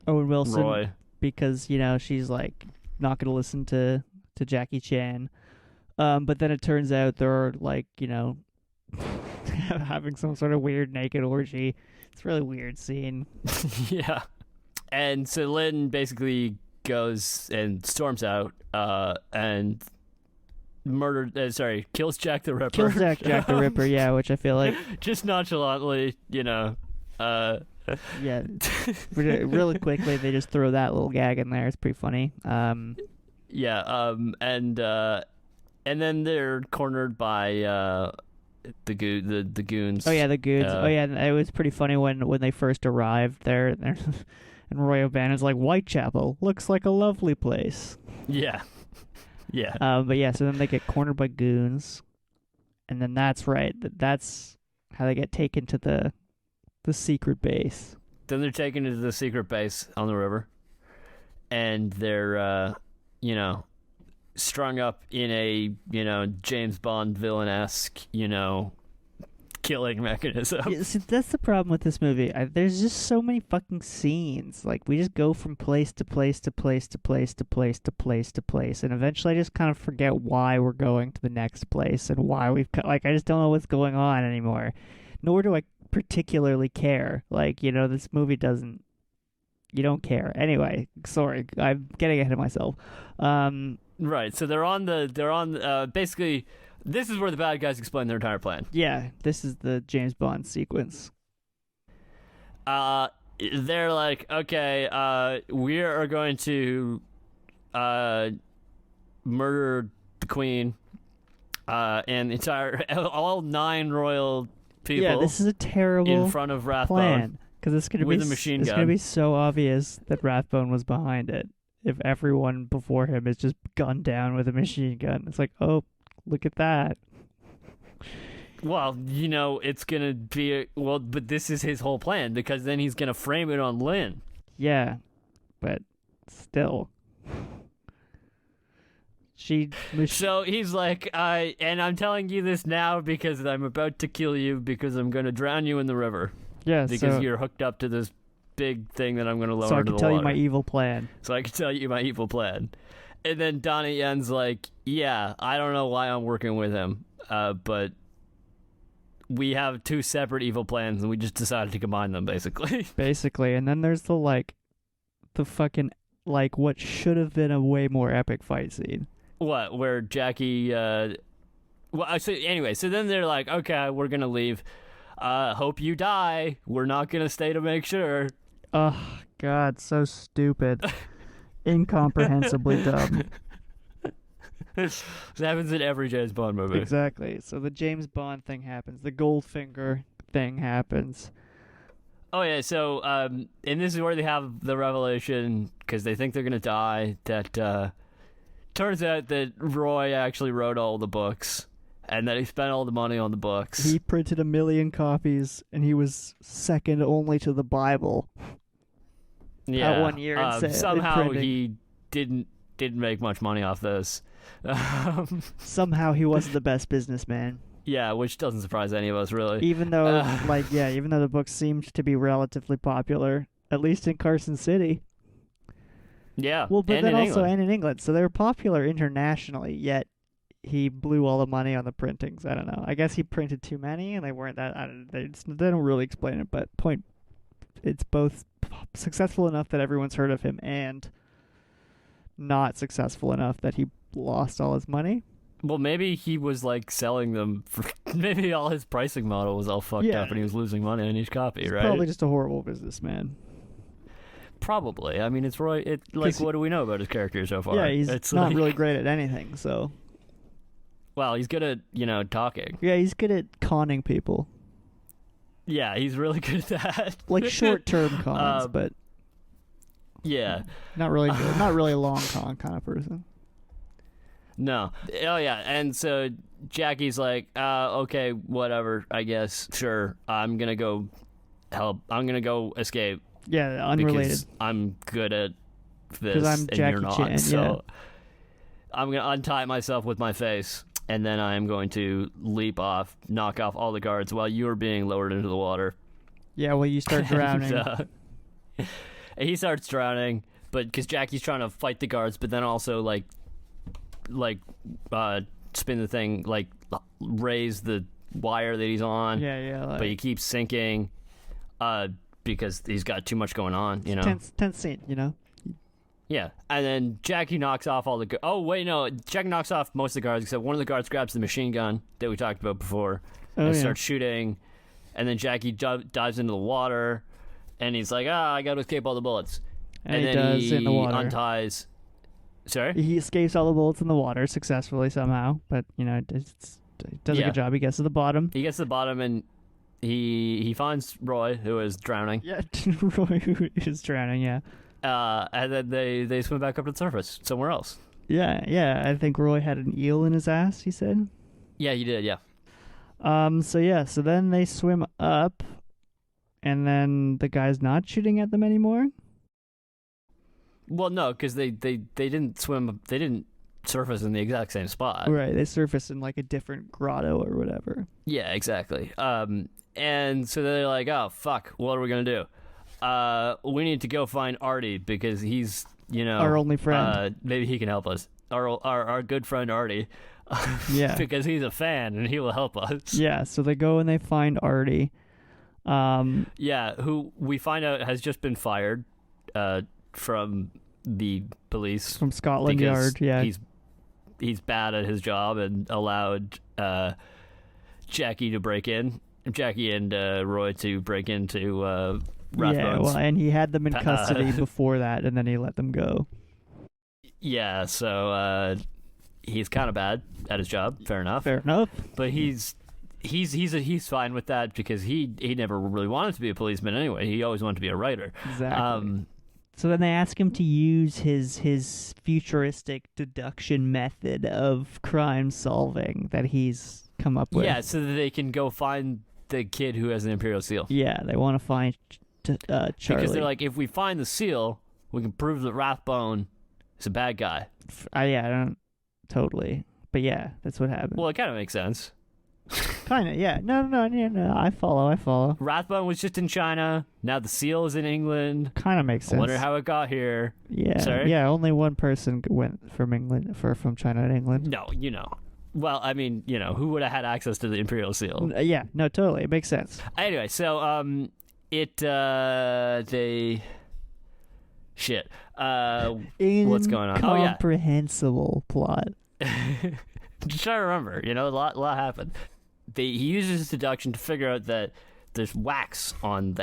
Owen Wilson Roy. because she's like not gonna listen to Jackie Chan. But then it turns out they're like having some sort of weird naked orgy. It's a really weird scene. Yeah. And so Lynn basically goes and storms out and kills Jack the Ripper. Kills Jack the Ripper, yeah, which I feel like just nonchalantly, yeah. Really quickly they just throw that little gag in there. It's pretty funny. Yeah, and then they're cornered by the goons. Oh yeah, the goons. Uh, Oh yeah, and it was pretty funny when they first arrived there, and Roy O'Banner's like, Whitechapel looks like a lovely place. Yeah. Yeah. But yeah, so then they get cornered by goons, and then that's right. That's how they get taken to the secret base. Then they're taken to the secret base on the river, and they're strung up in a James Bond villain-esque killing mechanism. Yeah, see, that's the problem with this movie. There's just so many fucking scenes. Like, we just go from place to place to place to place to place to place to place, and eventually I just kind of forget why we're going to the next place and why I just don't know what's going on anymore. Nor do I particularly care. Like, this movie doesn't. You don't care. Anyway, sorry, I'm getting ahead of myself. Right. So basically. This is where the bad guys explain their entire plan. Yeah, this is the James Bond sequence. They're like, okay, we are going to murder the Queen and all 9 royal people. Yeah, this is a terrible in front of Rathbone plan because it's going to be with a machine It's gun. going to be so obvious that Rathbone was behind it if everyone before him is just gunned down with a machine gun. It's like, oh. Look at that. Well, it's going to be... but this is his whole plan, because then he's going to frame it on Lynn. Yeah, but still. So he's like, and I'm telling you this now because I'm about to kill you because I'm going to drown you in the river. Yeah, because you're hooked up to this big thing that I'm going to lower so I into can the tell water. you my evil plan. So I can tell you my evil plan. And then Donnie Yen's like, yeah, I don't know why I'm working with him, but we have 2 separate evil plans, and we just decided to combine them, basically. Basically, and then there's the fucking, what should have been a way more epic fight scene. What, where Jackie, so then they're like, okay, we're gonna leave. Hope you die. We're not gonna stay to make sure. Oh, God, so stupid. Incomprehensibly dumb. This happens in every James Bond movie. Exactly. So the James Bond thing happens. The Goldfinger thing happens. Oh, yeah. So, and this is where they have the revelation, because they think they're going to die, that turns out that Roy actually wrote all the books, and that he spent all the money on the books. He printed 1 million copies, and he was second only to the Bible. Yeah. That 1 year in somehow printing. he didn't make much money off this. Somehow he wasn't the best businessman. Yeah, which doesn't surprise any of us, really. Even though, even though the book seemed to be relatively popular, at least in Carson City. Yeah, Well, but and then in also, England. and in England. So they were popular internationally, yet he blew all the money on the printings. I don't know. I guess he printed too many, and they weren't that... they don't really explain it, but it's both successful enough that everyone's heard of him and not successful enough that he lost all his money. Well, maybe he was selling them for, maybe all his pricing model was all fucked up and he was losing money on each copy, He's right? probably just a horrible businessman. Probably. I mean, it's Roy. What do we know about his character so far? Yeah, he's it's not really great at anything, so... Well, he's good at, talking. Yeah, he's good at conning people. Yeah, he's really good at that. Short-term cons, but... Yeah. Not really a long con kind of person. No. Oh, yeah. And so Jackie's like, okay, whatever, I guess. Sure. I'm going to go help. I'm going to go escape. Yeah, unrelated. Because I'm good at this, I'm and Jackie you're not. Chan, So I'm gonna untie myself with my face, and then I am going to leap off, knock off all the guards while you are being lowered into the water. Yeah, well, you start drowning. And he starts drowning, but because Jackie's trying to fight the guards, but then also like spin the thing, like raise the wire that he's on. Yeah. But he keeps sinking, because he's got too much going on. You know, tense scene. You know. Yeah, and then Jackie knocks off all the. Oh wait, no, Jackie knocks off most of the guards except one of the guards grabs the machine gun that we talked about before and starts shooting, and then Jackie dives into the water, and he's like, I got to escape all the bullets, And he then does in the water. Unties. Sorry. He escapes all the bullets in the water successfully somehow, but he does a good job. He gets to the bottom. He gets to the bottom and he finds Roy, who is drowning. Yeah, Roy who is drowning. Yeah. And then they swim back up to the surface somewhere else. Yeah. I think Roy had an eel in his ass. He said. Yeah, he did. Yeah. So then they swim up, and then the guy's not shooting at them anymore. Well, no, because they didn't swim. They didn't surface in the exact same spot. Right. They surface in like a different grotto or whatever. Yeah, exactly. And so they're like, oh fuck, what are we gonna do? We need to go find Artie because he's, our only friend. Maybe he can help us. Our good friend Artie. Yeah. Because he's a fan and he will help us. Yeah. So they go and they find Artie. Yeah, who we find out has just been fired, from the police from Scotland Yard. Yeah. He's bad at his job and allowed Jackie and Roy to break into Rathbones. Yeah, well, and he had them in custody before that, and then he let them go. Yeah, so he's kind of bad at his job. Fair enough. But he's fine with that because he never really wanted to be a policeman anyway. He always wanted to be a writer. Exactly. So then they ask him to use his futuristic deduction method of crime solving that he's come up with. Yeah, so that they can go find the kid who has an Imperial seal. Yeah, they want to find Charlie. Because they're like, if we find the seal, we can prove that Rathbone is a bad guy. I don't totally. But yeah, that's what happened. Well, it kind of makes sense. Kind of, yeah. No, I follow. Rathbone was just in China. Now the seal is in England. Kind of makes sense. I wonder how it got here. Yeah. Sorry? Yeah, only one person went from England, from China to England. No, Well, I mean, who would have had access to the Imperial seal? Yeah, no, totally. It makes sense. Anyway, so, shit. What's going on? Oh, yeah. Incomprehensible plot. Just trying to remember, a lot happened. He uses his deduction to figure out that there's wax on the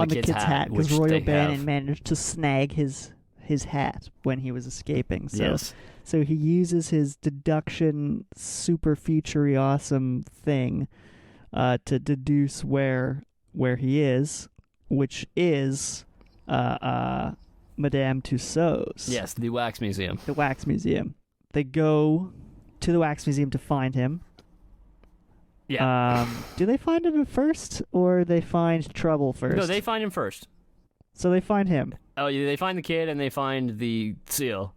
kid's hat, because Roy O'Bannon managed to snag his hat when he was escaping. So, yes. So he uses his deduction super futury awesome thing to deduce where he is, which is Madame Tussauds. Yes, the wax museum. The wax museum. They go to the wax museum to find him. Yeah. Do they find him first, or they find trouble first? No, they find him first. So they find him. Oh, yeah, they find the kid and they find the seal.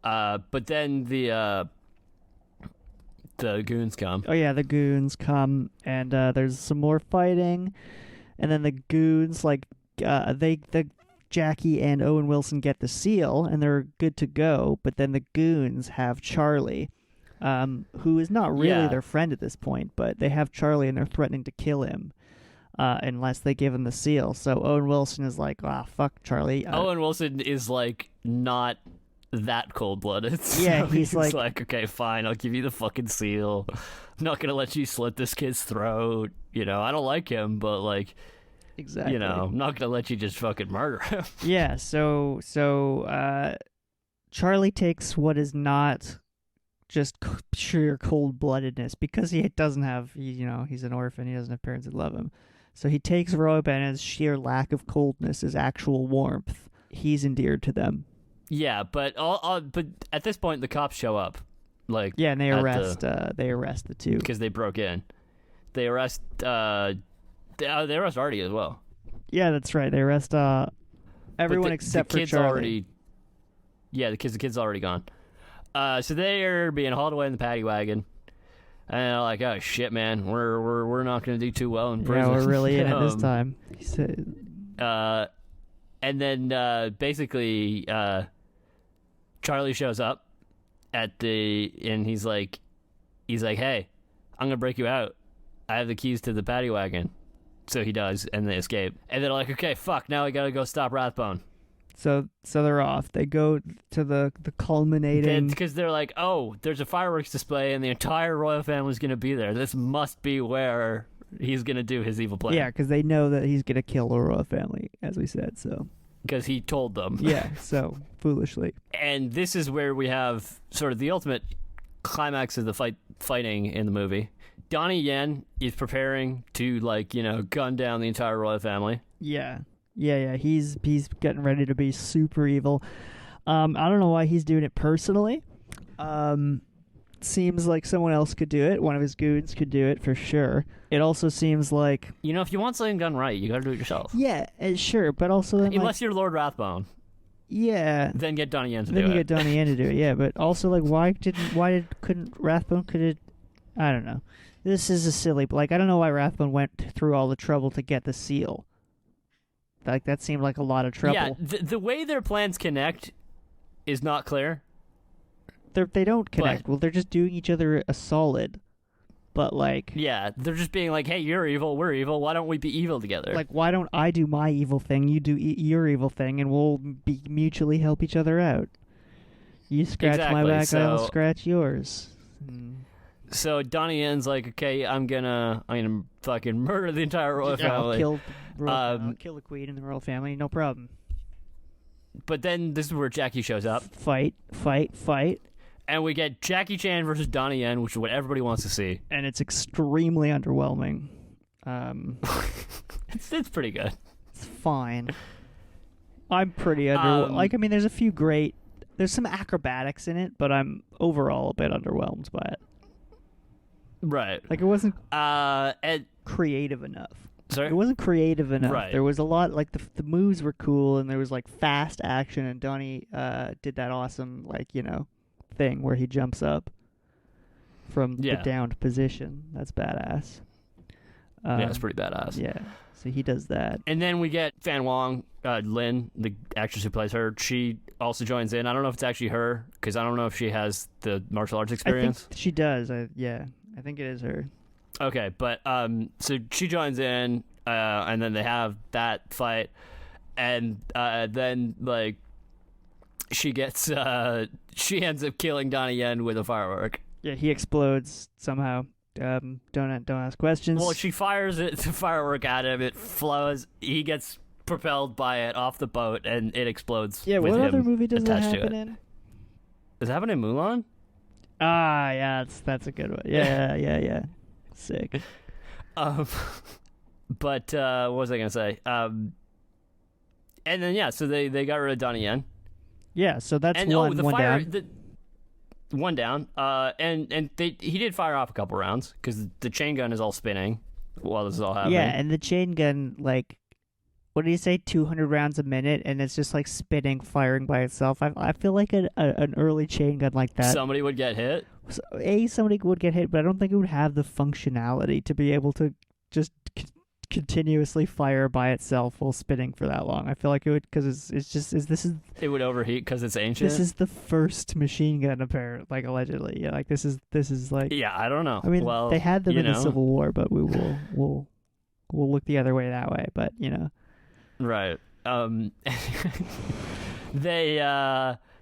But then the goons come. Oh yeah, the goons come, and there's some more fighting, and then the goons Jackie and Owen Wilson get the seal, and they're good to go. But then the goons have Charlie, who is not really their friend at this point, but they have Charlie, and they're threatening to kill him unless they give him the seal. So Owen Wilson is like, fuck Charlie. Owen Wilson is like not that cold-blooded. So yeah, he's like, okay, fine, I'll give you the fucking seal. I'm not gonna let you slit this kid's throat. I don't like him, but like. Exactly. I'm not gonna let you just fucking murder him. Yeah. So Charlie takes what is not just sheer cold-bloodedness, because he doesn't have, he's an orphan. He doesn't have parents that love him. So he takes Roy Bannon's sheer lack of coldness as actual warmth. He's endeared to them. Yeah, but at this point the cops show up. Like, yeah, and they arrest the two because they broke in. They arrest Artie as well. Yeah, that's right. They arrest everyone except the for kid's Charlie. already. Yeah, the kid's already gone. So they are being hauled away in the paddy wagon, and they're like, "Oh shit, man, we're not going to do too well in prison." Yeah, we're really in it this time. He said, and then basically, Charlie shows up and he's like, "Hey, I'm gonna break you out. I have the keys to the paddy wagon." So he does, and they escape. And they're like, "Okay, fuck, now we gotta go stop Rathbone." So they're off. They go to the culminating. Because they're like, "Oh, there's a fireworks display, and the entire royal family's gonna be there. This must be where he's gonna do his evil plan." Yeah, because they know that he's gonna kill the royal family, as we said. So because he told them. yeah, so foolishly. And this is where we have sort of the ultimate climax of the fighting in the movie. Donnie Yen is preparing to, like, you know, gun down the entire royal family. Yeah. He's getting ready to be super evil. I don't know why he's doing it personally. Seems like someone else could do it. One of his goons could do it for sure. It also seems like, You know, if you want something done right, you gotta do it yourself. yeah, sure, but also then Unless you're Lord Rathbone, yeah, then get Donnie Yen to then do you it. get Donnie Yen to do it. Yeah, but also like couldn't Rathbone could it? I don't know. This is a silly, like I don't know why Rathbone went through all the trouble to get the seal. Like that seemed like a lot of trouble. Yeah, the way their plans connect is not clear. They don't connect. Well, they're just doing each other a solid. But like, Yeah, they're just being like, "Hey, you're evil, we're evil. Why don't we be evil together?" like why don't I do my evil thing, you do your evil thing, and we'll mutually help each other out. You scratch my Exactly, back, I'll so- scratch yours. So Donnie Yen's like, "Okay, I'm gonna fucking murder the entire royal I'll family." kill the queen and the royal family, no problem. But then this is where Jackie shows up, Fight, and we get Jackie Chan versus Donnie Yen, which is what everybody wants to see. and it's extremely underwhelming. It's pretty good. It's fine. I'm pretty like I mean, there's some acrobatics in it, but I'm overall a bit underwhelmed by it. Right. Like it wasn't And creative enough. sorry. It wasn't creative enough. Right. There was a lot, like the moves were cool, and there was like fast action, and Donnie did that awesome, like, you know, thing where he jumps up from the downed position. That's badass. Yeah, it's pretty badass. Yeah, so he does that. And then we get Fan Wong, Lin, the actress who plays her. She also joins in. I don't know if it's actually her, because I don't know if she has the martial arts experience. I think she does. I think it is her. Okay, but so she joins in, and then they have that fight, and then like she gets she ends up killing Donnie Yen with a firework. Yeah, he explodes somehow. Don't ask questions. Well, she fires the firework at him. It flows. He gets propelled by it off the boat, and it explodes. Yeah, with what him other movie does that attached to happen it. in? Does it happen in Mulan? Ah, yeah, that's a good one. Yeah. Sick. But what was I gonna say? And then so they got rid of Donnie Yen. Yeah, so that's And one the one fire, down. one down. And he did fire off a couple rounds because the chain gun is all spinning while this is all happening. Yeah, and the chain gun, like, what did you say? 200 rounds a minute, and it's just like spinning, firing by itself. I feel like an early chain gun like that. Somebody would get hit. Somebody would get hit, but I don't think it would have the functionality to be able to just continuously fire by itself while spinning for that long. I feel like it would, because It would overheat because it's ancient. This is the first machine gun, apparently, like allegedly. Yeah, like this is like. Yeah, I don't know. I mean, well, they had them in the know. Civil War, but we'll look the other way that way. But you know. Right.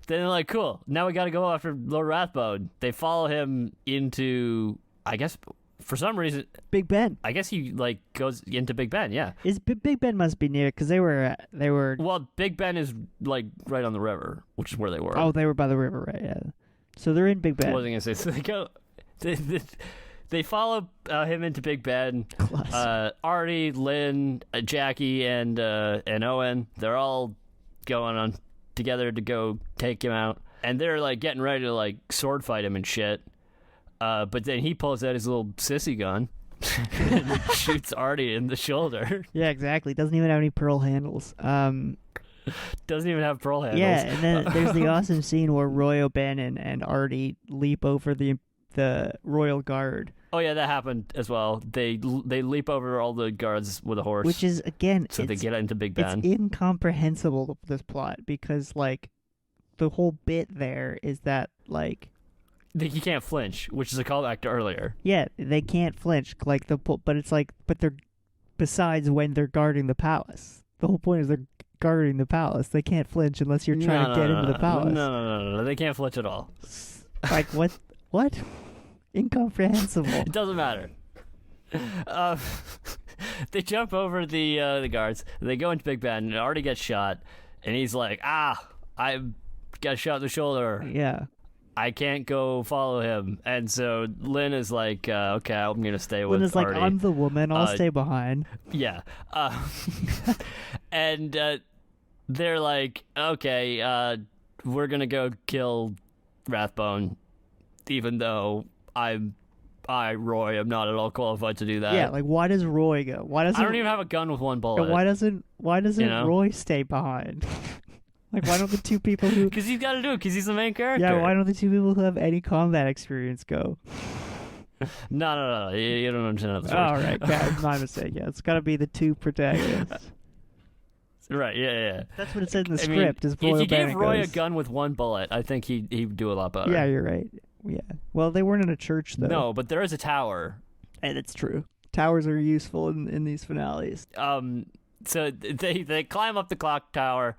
They're like, cool, now we gotta go after Lord Rathbone. They follow him into, I guess, for some reason, Big Ben. I guess he like goes into Big Ben, yeah. Big Ben must be near, because they were. Well, Big Ben is like right on the river, which is where they were. Oh, they were by the river, right? Yeah. So they're in Big Ben. I wasn't gonna say. So they go. They follow him into Big Ben. Artie, Lynn, Jackie, and Owen. They're all going on together to go take him out, and they're like getting ready to like sword fight him and shit. But then he pulls out his little sissy gun, and shoots Artie in the shoulder. Yeah, exactly. Doesn't even have any pearl handles. Doesn't even have pearl handles. Yeah, and then there's the awesome scene where Roy O'Bannon and Artie leap over the royal guard. Oh yeah, that happened as well. They leap over all the guards with a horse, Which is, again, so they get into Big Ben. It's incomprehensible, this plot, because, like, the whole bit there is that, like, He can't flinch, which is a callback to earlier. yeah, they can't flinch, like, but it's like, but they're, besides when they're guarding the palace. The whole point is they're guarding the palace. They can't flinch unless you're trying to get into the palace. No, they can't flinch at all. Like, what? Incomprehensible. It doesn't matter. They jump over the guards. They go into Big Ben, and Artie gets shot, and he's like, I got shot in the shoulder. Yeah. I can't go follow him. And so Lynn is like, okay, I'm going to stay with Lynn is like, Artie. I'm the woman, I'll stay behind. Yeah. And they're like, okay, we're going to go kill Rathbone, even though Roy, I'm not at all qualified to do that. Yeah, like, why does Roy go? Why doesn't I don't even have a gun with one bullet. Why doesn't Roy stay behind? Like, why don't the two people who... Because he's got to do it, because he's the main character. Yeah, why don't the two people who have any combat experience go? No. You don't understand how this works. All right, yeah, my mistake. Yeah, it's got to be the two protagonists. Right, yeah. That's what it said in the script. If you gave Roy a gun with one bullet, I think he'd do a lot better. Yeah, you're right. Yeah. Well, they weren't in a church, though. No, but there is a tower. And it's true. Towers are useful in these finales. So they climb up the clock tower,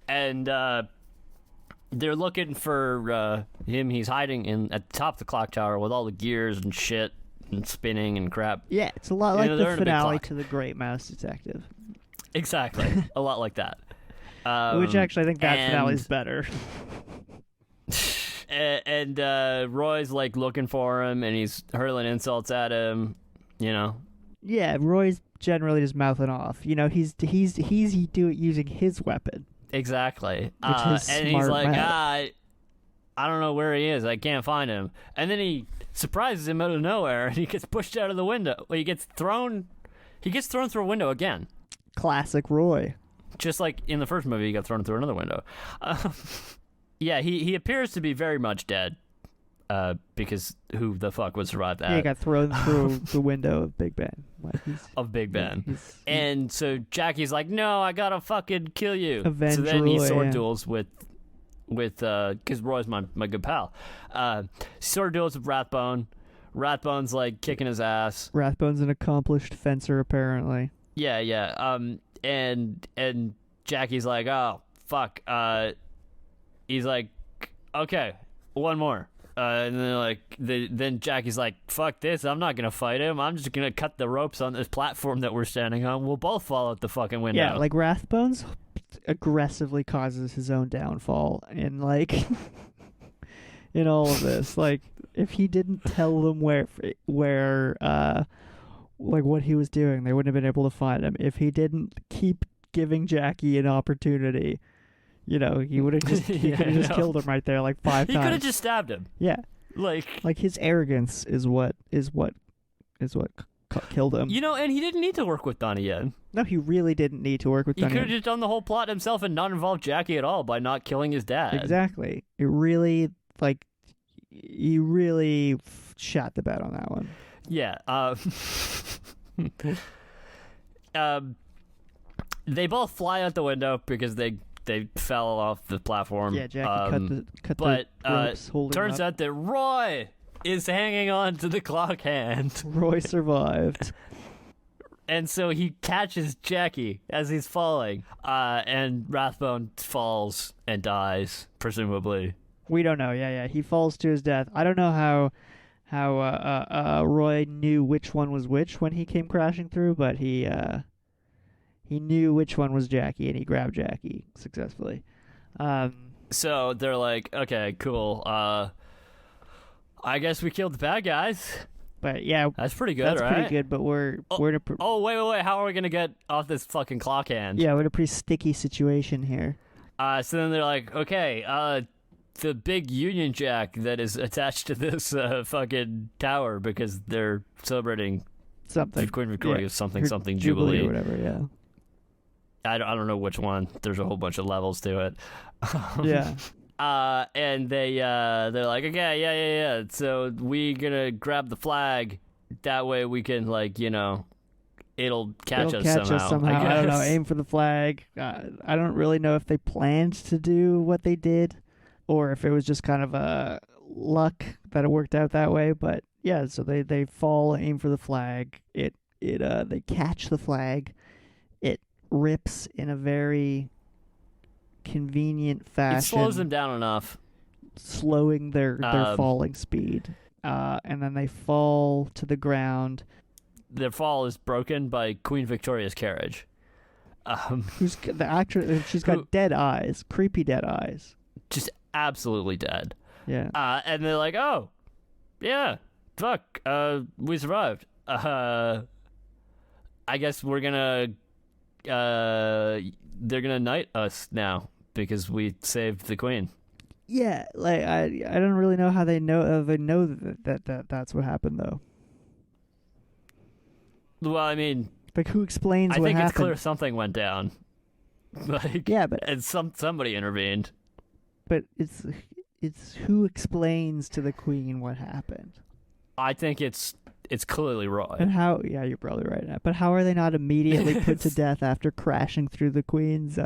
and they're looking for him. He's hiding at the top of the clock tower with all the gears and shit and spinning and crap. Yeah, it's a lot like they're the in a big finale clock. to The Great Mouse Detective. Exactly. A lot like that. Which actually, I think that finale's better. And Roy's like looking for him, and he's hurling insults at him. You know. Yeah, Roy's generally just mouthing off. You know, he's using his weapon. Exactly. Which is and smart he's like, mouth. I don't know where he is. I can't find him. And then he surprises him out of nowhere, and he gets pushed out of the window. Well, he gets thrown through a window again. Classic Roy. Just like in the first movie, he got thrown through another window. Yeah, he appears to be very much dead. Because who the fuck would survive that? Yeah, he got thrown through the window of Big Ben. Like of Big Ben. And so Jackie's like, no, I gotta fucking kill you. Avenge so then he Roy, sword yeah. duels with because Roy's my good pal. Sword duels with Rathbone. Rathbone's like kicking his ass. Rathbone's an accomplished fencer, apparently. Yeah. And Jackie's like, oh fuck. He's like, okay, one more. And then Jackie's like, fuck this, I'm not gonna fight him. I'm just gonna cut the ropes on this platform that we're standing on. We'll both fall out the fucking window. Yeah, like Rathbones aggressively causes his own downfall, and like in all of this, like if he didn't tell them where like what he was doing, they wouldn't have been able to find him. If he didn't keep giving Jackie an opportunity, you know, he would have just could have just killed him right there like 5 times. He could have just stabbed him. Yeah, like his arrogance is what killed him. You know, and he didn't need to work with Donnie Yen. No, he really didn't need to work with He Donnie could have Yen. just done the whole plot himself and not involved Jackie at all by not killing his dad. Exactly. It really, like, you really shot the bed on that one. Yeah. They both fly out the window because they fell off the platform. Yeah, Jackie cut the ropes holding turns up. out that Roy is hanging on to the clock hand. Roy survived. And so he catches Jackie as he's falling, and Rathbone falls and dies, presumably. We don't know. Yeah. He falls to his death. I don't know how Roy knew which one was which when he came crashing through, but he knew which one was Jackie, and he grabbed Jackie successfully. So they're like, okay, cool. I guess we killed the bad guys. But yeah, that's pretty good, that's right? pretty good. But we're in a wait. How are we gonna get off this fucking clock hand? Yeah, we're in a pretty sticky situation here. So then they're like, okay, the big Union Jack that is attached to this fucking tower because they're celebrating something. Queen Victoria's something Her something Jubilee. or whatever. Yeah. I don't know which one. There's a whole bunch of levels to it. Yeah. And they're like, okay, yeah. So we gonna grab the flag. That way we can it'll catch us somehow. I don't know. Aim for the flag. I don't really know if they planned to do what they did, or if it was just kind of a luck that it worked out that way. But yeah, so they fall, aim for the flag. They catch the flag. It rips in a very convenient fashion. It slows them down enough, slowing their falling speed. And then they fall to the ground. Their fall is broken by Queen Victoria's carriage. Who's the actress? She's got dead eyes, creepy dead eyes. Just absolutely dead. Yeah. And they're like, oh, yeah, fuck, we survived. I guess we're gonna, they're gonna knight us now because we saved the queen. Yeah, like I don't really know how they know that's what happened though. Well, I mean, like who explains what happened? I think it's clear something went down. And somebody intervened. But it's who explains to the queen what happened. I think it's clearly Roy. And how? Yeah, you're probably right. But how are they not immediately put to death after crashing through the queen's?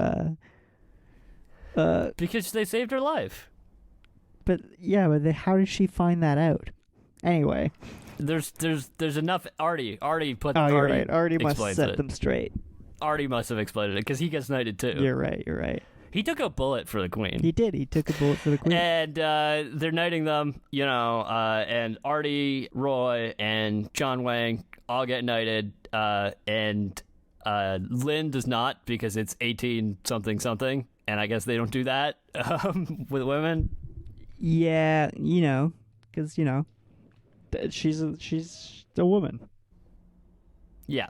Because they saved her life. But how did she find that out? Anyway, there's enough. Artie put. Oh, you're right. Artie must set it. them straight. Artie must have explained it because he gets knighted too. You're right. He took a bullet for the queen. He did. He took a bullet for the queen. And they're knighting them, and Artie, Roy, and John Wang all get knighted, and Lynn does not because it's 18 something, and I guess they don't do that with women. Yeah, because she's a woman. Yeah.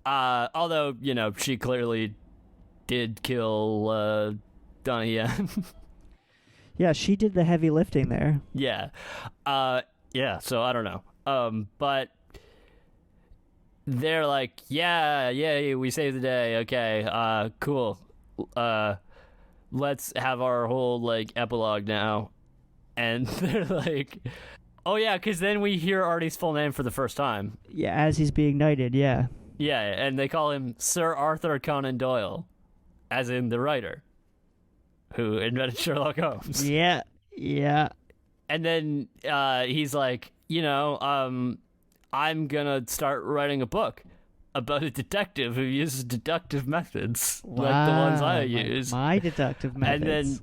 Although she clearly did kill Donnie Yen. Yeah, she did the heavy lifting there. Yeah. So I don't know. But they're like, yeah, we saved the day. Okay, cool. Let's have our whole epilogue now. And they're like, oh yeah, because then we hear Artie's full name for the first time. Yeah, as he's being knighted, yeah. Yeah, and they call him Sir Arthur Conan Doyle, as in the writer who invented Sherlock Holmes. Yeah. And then he's like, I'm gonna start writing a book about a detective who uses deductive methods like the ones I use. My deductive methods.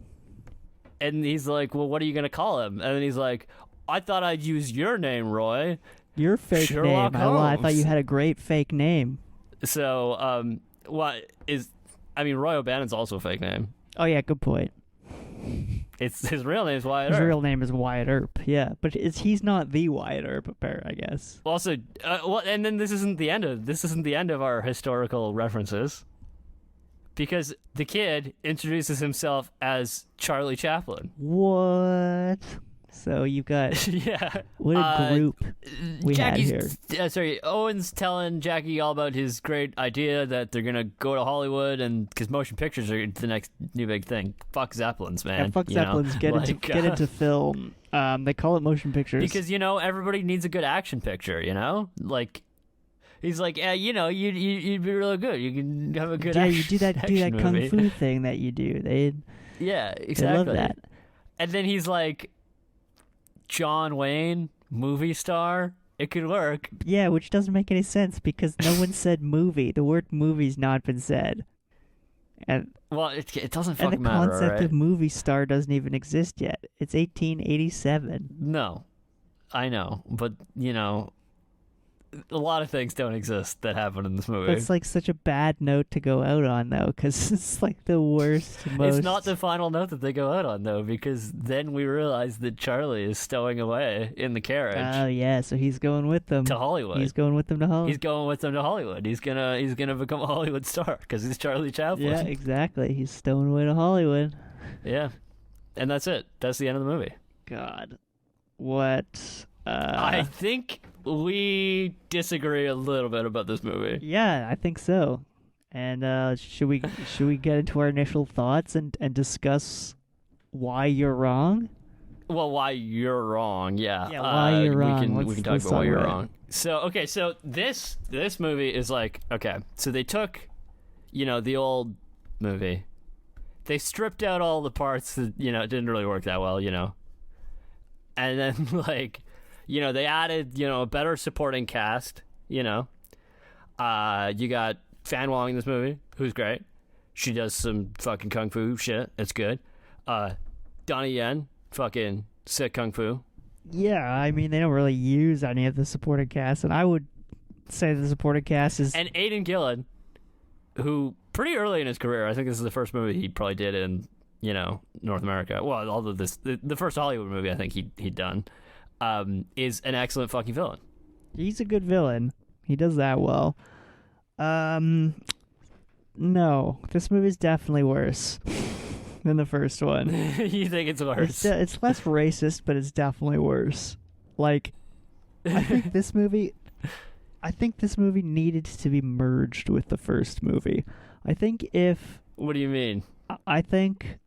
And he's like, well, what are you gonna call him? And then he's like, I thought I'd use your name, Roy. Your fake Sherlock name. Holmes. I thought you had a great fake name. So, Roy O'Bannon's also a fake name. Oh yeah, good point. His real name is Wyatt Earp. Earp. His real name is Wyatt Earp, yeah. But he's not the Wyatt Earp, I guess. Also, and then this isn't the end of our historical references. Because the kid introduces himself as Charlie Chaplin. What? So you've got what a group we Jackie's, had here. Owen's telling Jackie all about his great idea that they're gonna go to Hollywood and because motion pictures are the next new big thing. Fuck Zeppelins, man. Yeah, fuck Zeppelins. Get into film. They call it motion pictures because everybody needs a good action picture. He's like, yeah, you'd be really good. You can have a good action. You do that kung fu thing that you do. They exactly. They love that. And then he's like, John Wayne, movie star. It could work. Yeah, which doesn't make any sense because no one said movie. The word movie's not been said. And it doesn't fucking matter. And the concept right? of movie star doesn't even exist yet. It's 1887. No, I know, but a lot of things don't exist that happen in this movie. That's such a bad note to go out on, though, because it's the worst. Most... It's not the final note that they go out on, though, because then we realize that Charlie is stowing away in the carriage. Oh yeah, so he's going with them to Hollywood. He's going with them to Hollywood. He's going with them to Hollywood. He's gonna become a Hollywood star because he's Charlie Chaplin. Yeah, exactly. He's stowing away to Hollywood. Yeah, and that's it. That's the end of the movie. God, what I think we disagree a little bit about this movie. Yeah, I think so. And should we get into our initial thoughts and discuss why you're wrong? Well, why you're wrong, yeah. Yeah, why you're wrong. We can talk about why you're wrong. So this movie is like, okay, so they took, the old movie. They stripped out all the parts that, didn't really work that well, And then, they added, a better supporting cast, You got Fan Wong in this movie, who's great. She does some fucking kung fu shit. It's good. Donnie Yen, fucking sick kung fu. Yeah, I mean, they don't really use any of the supporting cast, and I would say the supporting cast is... And Aidan Gillen, who pretty early in his career, I think this is the first movie he probably did in, North America. Well, although the first Hollywood movie I think he'd done, is an excellent fucking villain. He's a good villain. He does that well. No, this movie's definitely worse than the first one. You think it's worse? It's less racist, but it's definitely worse. Like, I think this movie needed to be merged with the first movie. I think if... What do you mean? I think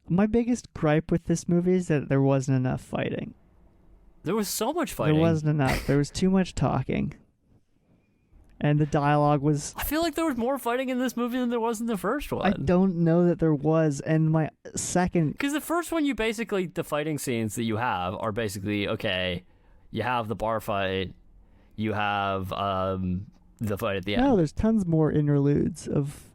my biggest gripe with this movie is that there wasn't enough fighting. There was so much fighting. There wasn't enough. There was too much talking. And the dialogue was... I feel like there was more fighting in this movie than there was in the first one. I don't know that there was. And my second... Because the first one, the fighting scenes that you have are basically, okay, you have the bar fight, you have the fight at the end. No, there's tons more interludes of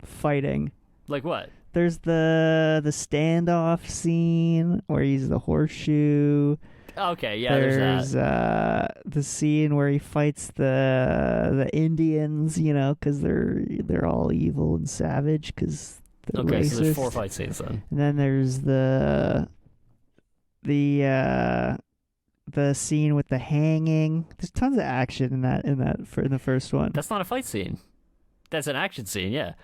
fighting. Like what? There's the standoff scene where he's the horseshoe. Okay, yeah, there's the scene where he fights the Indians, because they're all evil and savage because they're racist. So there's 4 fight scenes then. And then there's the scene with the hanging. There's tons of action in the first one. That's not a fight scene. That's an action scene. Yeah,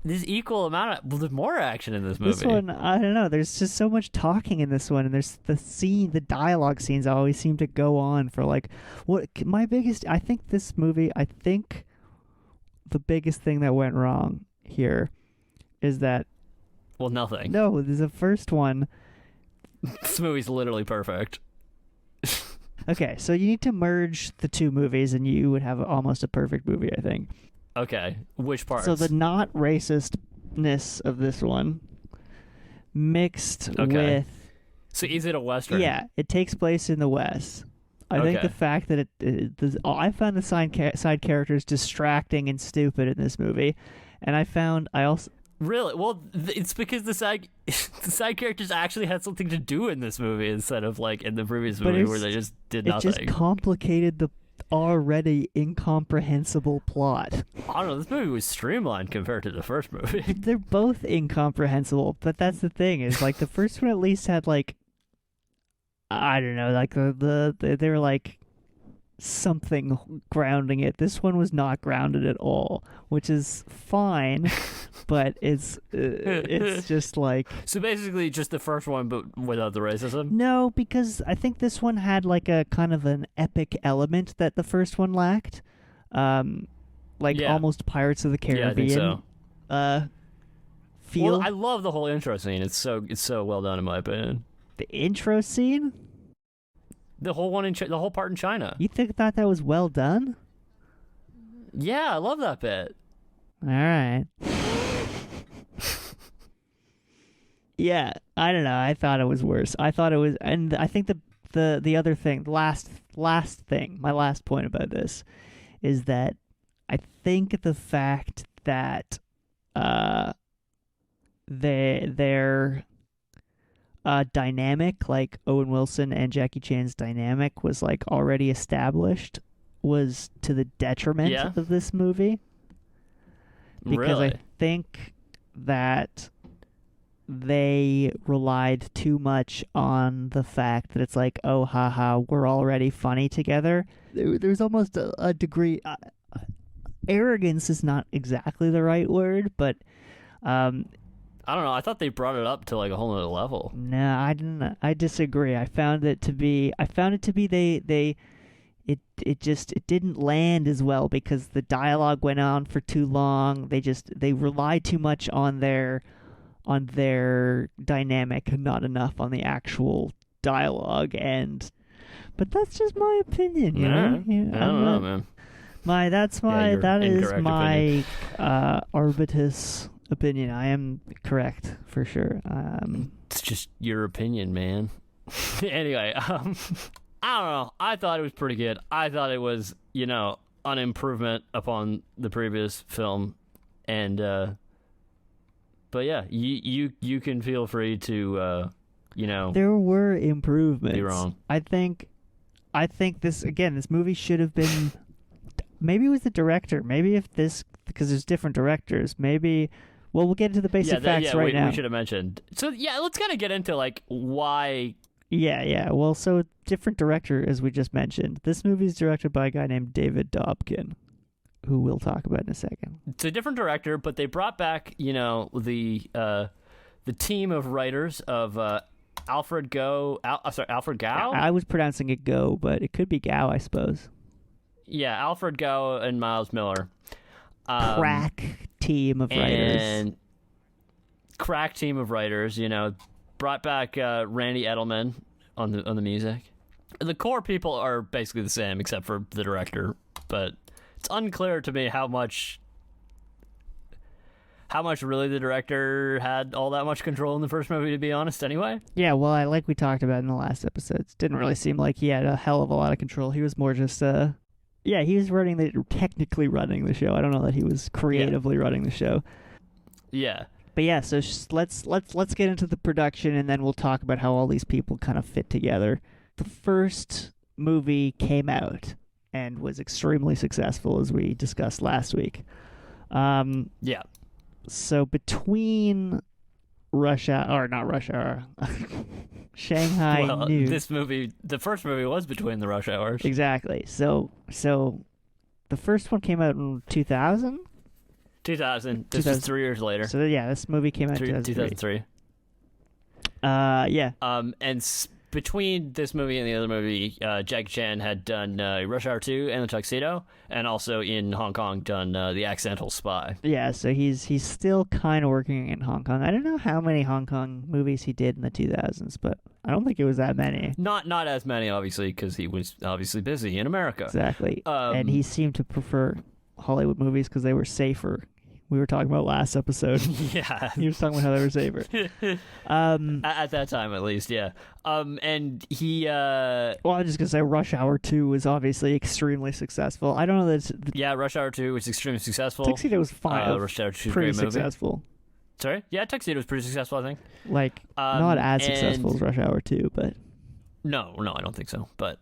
there's equal amount of... Well, there's more action in this movie. This one, I don't know. There's just so much talking in this one, and there's the dialogue scenes always seem to go on for I think this movie, the biggest thing that went wrong here is that... Well, nothing. No, there's the first one. This movie's literally perfect. Okay, so you need to merge the two movies, and you would have almost a perfect movie, I think. Okay, which parts? So the not racistness of this one mixed with... So is it a Western? Yeah, it takes place in the West. I think the fact that I found the side characters distracting and stupid in this movie, and I also... Really? Well, it's because the side characters actually had something to do in this movie instead of in the previous movie where they just did nothing. It just complicated the already incomprehensible plot. I don't know, this movie was streamlined compared to the first movie. They're both incomprehensible, but that's the thing, is the first one at least had I don't know, they were something grounding it. This one was not grounded at all, which is fine, but it's just So basically just the first one but without the racism? No, because I think this one had a kind of an epic element that the first one lacked. Almost Pirates of the Caribbean. Yeah, I think so. Feel. Well, I love the whole intro scene. It's so well done in my opinion. The intro scene? The whole part in China. You thought that was well done? Yeah, I love that bit. All right. Yeah, I don't know. I thought it was worse. I thought it was, and I think the other thing, the last thing, my last point about this is that I think the fact that their dynamic, Owen Wilson and Jackie Chan's dynamic, was already established, was to the detriment of this movie. Because really? I think that they relied too much on the fact that it's oh haha, we're already funny together. There's almost a degree... arrogance is not exactly the right word, but I don't know. I thought they brought it up to like a whole other level. No, I didn't. I disagree. I found it to be it didn't land as well because the dialogue went on for too long. They relied too much on their dynamic and not enough on the actual dialogue. But that's just my opinion, you know. I don't know, man. That is my opinion. arbitrous opinion. I am correct for sure. It's just your opinion, man. Anyway, I don't know. I thought it was pretty good. I thought it was, an improvement upon the previous film, and but yeah, you can feel free to there were improvements. be wrong. I think this movie should have been. Maybe it was the director. Maybe because there's different directors. Maybe. Well, we'll get into the basic facts right now. We should have mentioned. So yeah, let's kind of get into like why. Yeah. Well, so different director, as we just mentioned. This movie is directed by a guy named David Dobkin, who we'll talk about in a second. It's a different director, but they brought back, the team of writers of Alfred Gao. I was pronouncing it Go, but it could be Gao, I suppose. Yeah, Alfred Gao and Miles Miller. Crack team of writers. Crack team of writers, brought back Randy Edelman on the music. The core people are basically the same except for the director, but it's unclear to me how much really the director had all that much control in the first movie, to be honest, anyway. Yeah, well, like we talked about in the last episodes, didn't really seem like he had a hell of a lot of control. He was more just he was technically running the show. I don't know that he was creatively running the show. Yeah. But yeah, so let's get into the production, and then we'll talk about how all these people kind of fit together. The first movie came out and was extremely successful, as we discussed last week. Yeah. So between Shanghai Knew. This movie, the first movie was between the rush hours. Exactly. So the first one came out in 2000? 2000. This was 3 years later. So yeah, this movie came out in 2003. Yeah. Between this movie and the other movie, Jackie Chan had done Rush Hour 2 and The Tuxedo, and also in Hong Kong done The Accidental Spy. Yeah, so he's still kind of working in Hong Kong. I don't know how many Hong Kong movies he did in the 2000s, but I don't think it was that many. Not as many, obviously, because he was obviously busy in America. Exactly. And he seemed to prefer Hollywood movies because they were safer. We were talking about last episode. Yeah. He was talking about how they were safer. At that time, at least, yeah. And he... Well, I'm just going to say Rush Hour 2 was obviously extremely successful. I don't know that it's... Yeah, Rush Hour 2 was extremely successful. Tuxedo was fine. Rush Hour 2 was pretty a great movie. successful. Sorry? Yeah, Tuxedo was pretty successful, I think. Like, not as successful as Rush Hour 2, but... No, I don't think so. But...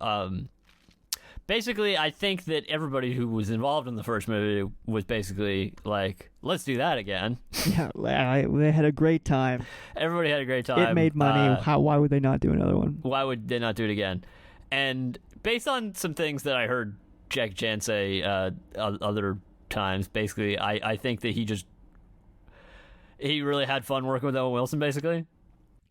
Basically, I think that everybody who was involved in the first movie was basically like, let's do that again. Yeah, they had a great time. Everybody had a great time. It made money. Why would they not do another one? Why would they not do it again? And based on some things that I heard Jackie Chan say other times, basically, I think that he really had fun working with Owen Wilson, basically.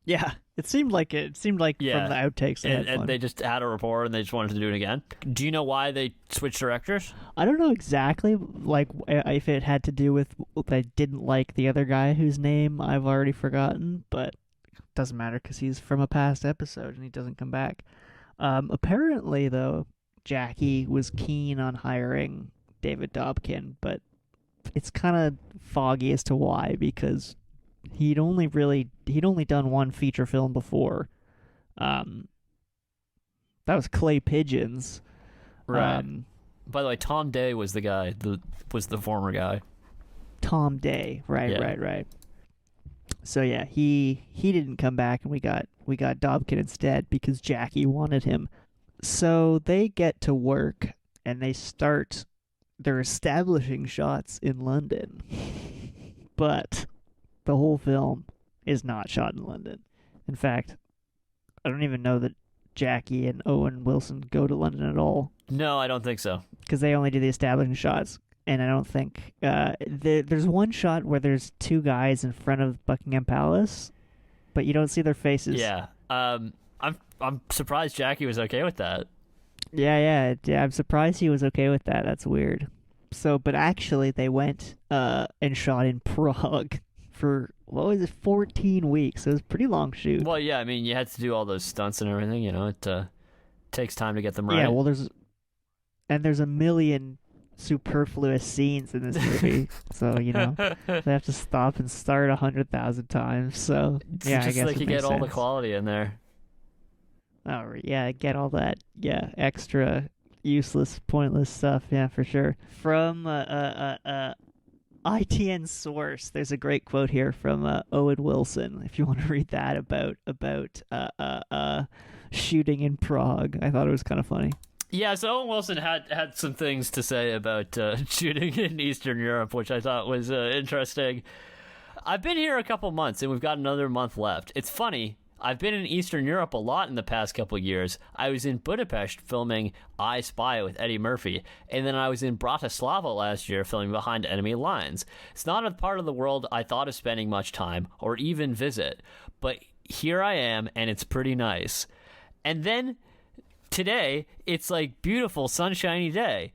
Yeah, it seemed like from the outtakes. And they just had a rapport and they just wanted to do it again. Do you know why they switched directors? I don't know exactly, like, if it had to do with I didn't like the other guy whose name I've already forgotten, but it doesn't matter because he's from a past episode and he doesn't come back. Apparently, though, Jackie was keen on hiring David Dobkin, but it's kind of foggy as to why, because he'd only done one feature film before. That was Clay Pigeons. Right. By the way, Tom Day was the guy. Was the former guy. Tom Day. Right. Yeah. Right. So yeah, he didn't come back, and we got Dobkin instead because Jackie wanted him. So they get to work and they start their establishing shots in London, but the whole film is not shot in London. In fact, I don't even know that Jackie and Owen Wilson go to London at all. No, I don't think so. Because they only do the establishing shots. and I don't think there's one shot where there's two guys in front of Buckingham Palace, but you don't see their faces. Yeah. I'm surprised Jackie was okay with that. Yeah. I'm surprised he was okay with that. That's weird. So, but actually, they went and shot in Prague for, what was it, 14 weeks. It was a pretty long shoot. Well, yeah, I mean, you had to do all those stunts and everything, you know, it takes time to get them right. Yeah, well, there's a million superfluous scenes in this movie. So, you know, they have to stop and start 100,000 times. So, yeah, just I guess like you get all the quality in there. Oh, yeah, get all that, extra useless, pointless stuff, yeah, for sure. From ITN source, there's a great quote here from Owen Wilson, if you want to read that about shooting in Prague. I thought it was kind of funny. Yeah, so Owen Wilson had some things to say about shooting in Eastern Europe, which I thought was interesting. I've been here a couple months, and we've got another month left. It's funny. I've been in Eastern Europe a lot in the past couple of years. I was in Budapest filming I Spy with Eddie Murphy, and then I was in Bratislava last year filming Behind Enemy Lines. It's not a part of the world I thought of spending much time or even visit, but here I am, and it's pretty nice. And then today, it's like beautiful, sunshiny day.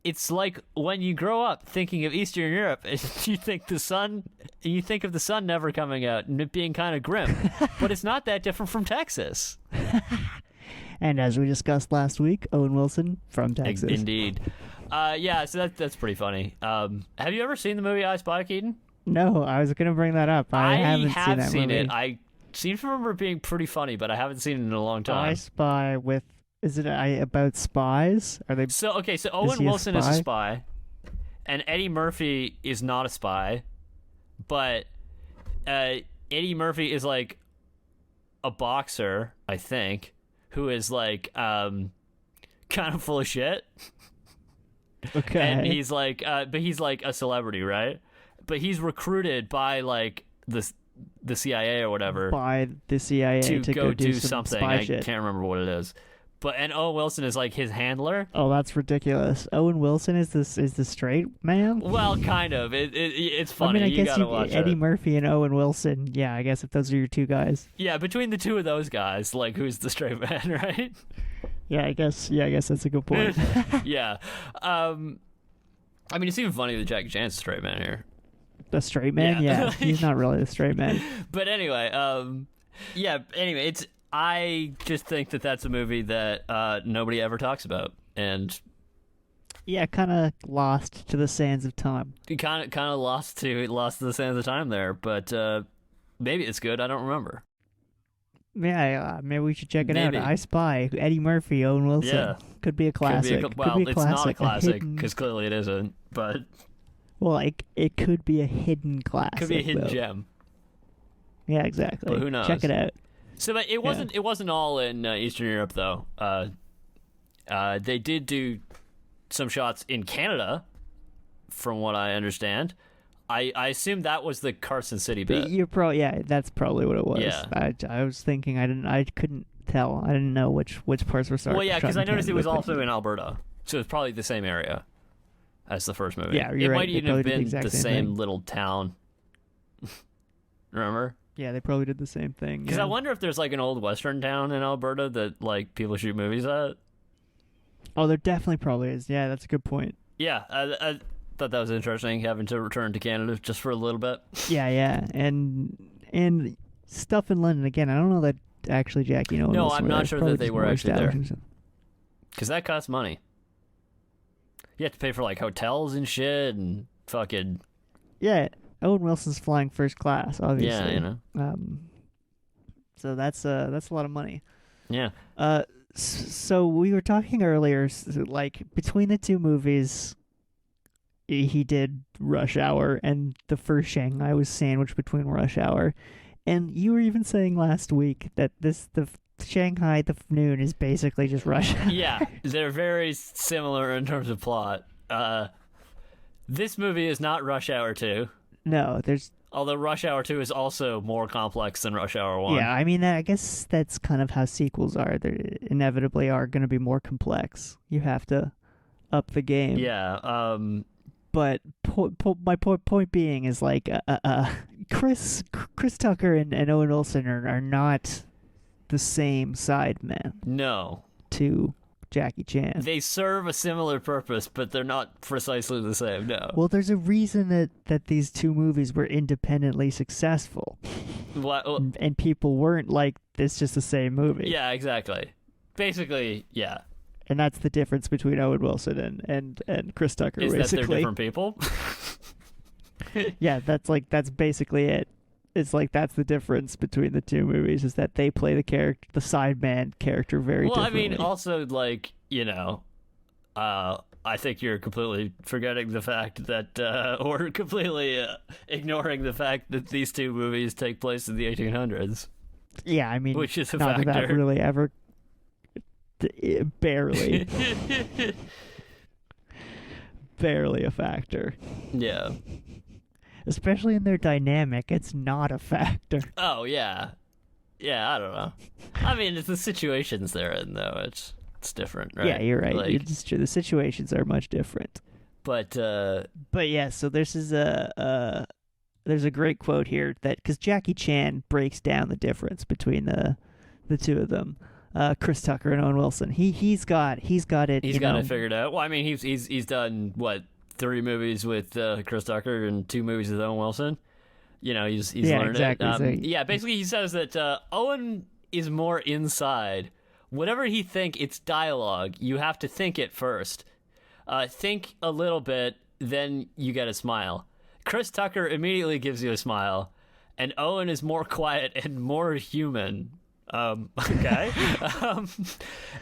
It's like when you grow up thinking of Eastern Europe, and you think of the sun never coming out and it being kind of grim, but it's not that different from Texas. And as we discussed last week, Owen Wilson from Texas. Indeed. Yeah, so that's pretty funny. Have you ever seen the movie I Spy, Keaton? No, I was going to bring that up. I haven't seen that movie. I seem to remember it being pretty funny, but I haven't seen it in a long time. I Spy with... Is it about spies? Are they? So Owen Wilson is a spy, and Eddie Murphy is not a spy, but Eddie Murphy is like a boxer, I think, who is like kind of full of shit. Okay. And he's like, but he's like a celebrity, right? But he's recruited by like the CIA or whatever. By the CIA to go do some something. spy I shit. can't remember what it is. And Owen Wilson is like his handler. Oh, that's ridiculous. Owen Wilson is the straight man? Well, kind of. It's funny. I mean, I you guess gotta watch Eddie it. Murphy and Owen Wilson. Yeah, I guess if those are your two guys. Yeah, between the two of those guys, like who's the straight man, right? Yeah, I guess that's a good point. Yeah. I mean, it's even funny that Jackie Chan's the straight man here. The straight man? Yeah, he's not really the straight man. But anyway, anyway, I just think that that's a movie that nobody ever talks about, and yeah, kind of lost to the sands of time. Kind of lost to the sands of time there, but maybe it's good. I don't remember. Yeah, maybe we should check it out. Maybe. I Spy, Eddie Murphy, Owen Wilson. Yeah. Could be a classic. It's not a classic because clearly it isn't. But it could be a hidden classic. Could be a hidden gem. Yeah, exactly. But who knows? Check it out. So, but it wasn't all in Eastern Europe though. They did do some shots in Canada, from what I understand. I assume that was the Carson City bit. That's probably what it was. Yeah. I was thinking I couldn't tell. I didn't know which parts were starting. Well, yeah, because I noticed it was also in in Alberta, so it's probably the same area as the first movie. Yeah, you're it right. might They even probably have did the been exact the same same thing. little town. Remember? Yeah, they probably did the same thing. Because I wonder if there's like an old western town in Alberta that like people shoot movies at. Oh, there definitely probably is. Yeah, that's a good point. Yeah, I thought that was interesting, having to return to Canada just for a little bit. Yeah, and stuff in London again. I don't know that actually Jackie. No, I'm not sure that they were actually there. Because that costs money. You have to pay for like hotels and shit and fucking. Yeah, Owen Wilson's flying first class, obviously. Yeah, you know. So that's a lot of money. Yeah. So we were talking earlier, like between the two movies, he did Rush Hour, and the first Shanghai was sandwiched between Rush Hour, and you were even saying last week that the Shanghai the Noon is basically just Rush Hour. Yeah, they're very similar in terms of plot. This movie is not Rush Hour 2. No, although Rush Hour 2 is also more complex than Rush Hour 1. Yeah, I mean, I guess that's kind of how sequels are. They inevitably are going to be more complex. You have to up the game. Yeah. But my point being is like Chris Tucker and Owen Wilson are not the same sidemen No. to Jackie Chan. They serve a similar purpose, but they're not precisely the same. No. Well, there's a reason that these two movies were independently successful, and people weren't like, it's just the same movie. Yeah, exactly. Basically, yeah. And that's the difference between Owen Wilson and Chris Tucker. Is basically. that they're different people? Yeah, that's basically it. It's like that's the difference between the two movies, is that they play the sideman character very differently. I mean, also, like, I think you're completely forgetting the fact that, or completely ignoring the fact that these two movies take place in the 1800s. Yeah, I mean, which is a not factor. That really ever, barely, barely a factor. Yeah. Especially in their dynamic, it's not a factor. Oh, yeah. Yeah, I don't know. I mean, it's the situations they're in, though. It's different, right? Yeah, you're right. Like, It's true. The situations are much different. But yeah, so there's a great quote here that, because Jackie Chan breaks down the difference between the two of them, Chris Tucker and Owen Wilson. He's got it. He's got it figured out. Well, I mean, he's done what, 3 movies with Chris Tucker and 2 movies with Owen Wilson. He's learned exactly. it. Yeah, basically he says that Owen is more inside. Whatever he think, it's dialogue. You have to think it first. Think a little bit, then you get a smile. Chris Tucker immediately gives you a smile, and Owen is more quiet and more human. Okay.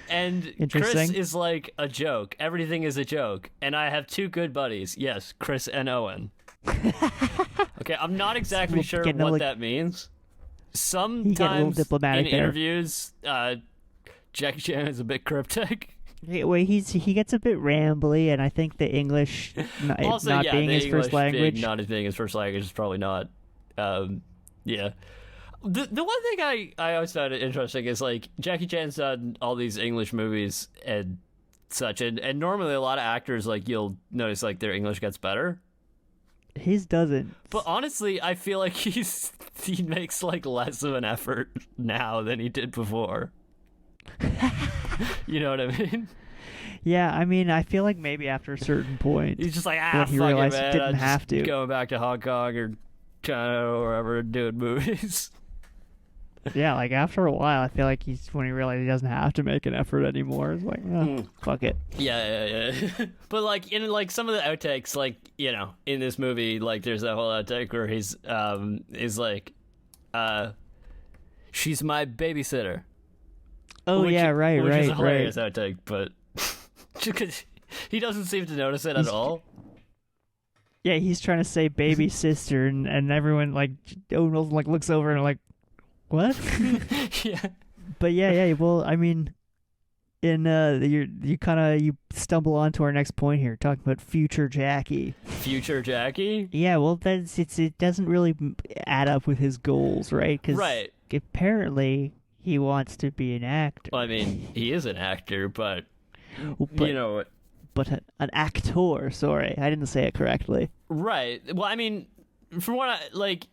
And Chris is like a joke. Everything is a joke. And I have 2 good buddies. Yes, Chris and Owen. Okay, I'm not exactly sure what that means. Sometimes in interviews, Jackie Chan is a bit cryptic. Well, he gets a bit rambly, and I think the English also, not being his first language. Not being his first language is probably not. Yeah. The one thing I always found interesting is, like, Jackie Chan's done all these English movies and such, and normally a lot of actors, like, you'll notice, like, their English gets better. His doesn't. But honestly, I feel like he makes, like, less of an effort now than he did before. You know what I mean? Yeah, I mean, I feel like maybe after a certain point, he's just like, when he realized he didn't have to. Going back to Hong Kong or China or wherever, doing movies. Yeah, like after a while, I feel like when he realized he doesn't have to make an effort anymore, it's like, fuck it. Yeah. But like in like some of the outtakes, like, in this movie, like there's that whole outtake where he's like, she's my babysitter. Oh, which, yeah, right. Which is a hilarious outtake, but because he doesn't seem to notice it at all. Yeah, he's trying to say baby sister, and everyone, like, Owen Wilson, like, looks over and like, what? Yeah. But yeah. Well, I mean, you stumble onto our next point here, talking about future Jackie. Future Jackie? Yeah. Well, it doesn't really add up with his goals, right? Right. Apparently he wants to be an actor. Well, I mean, he is an actor, but But an actor. Sorry, I didn't say it correctly. Right. Well, I mean, from what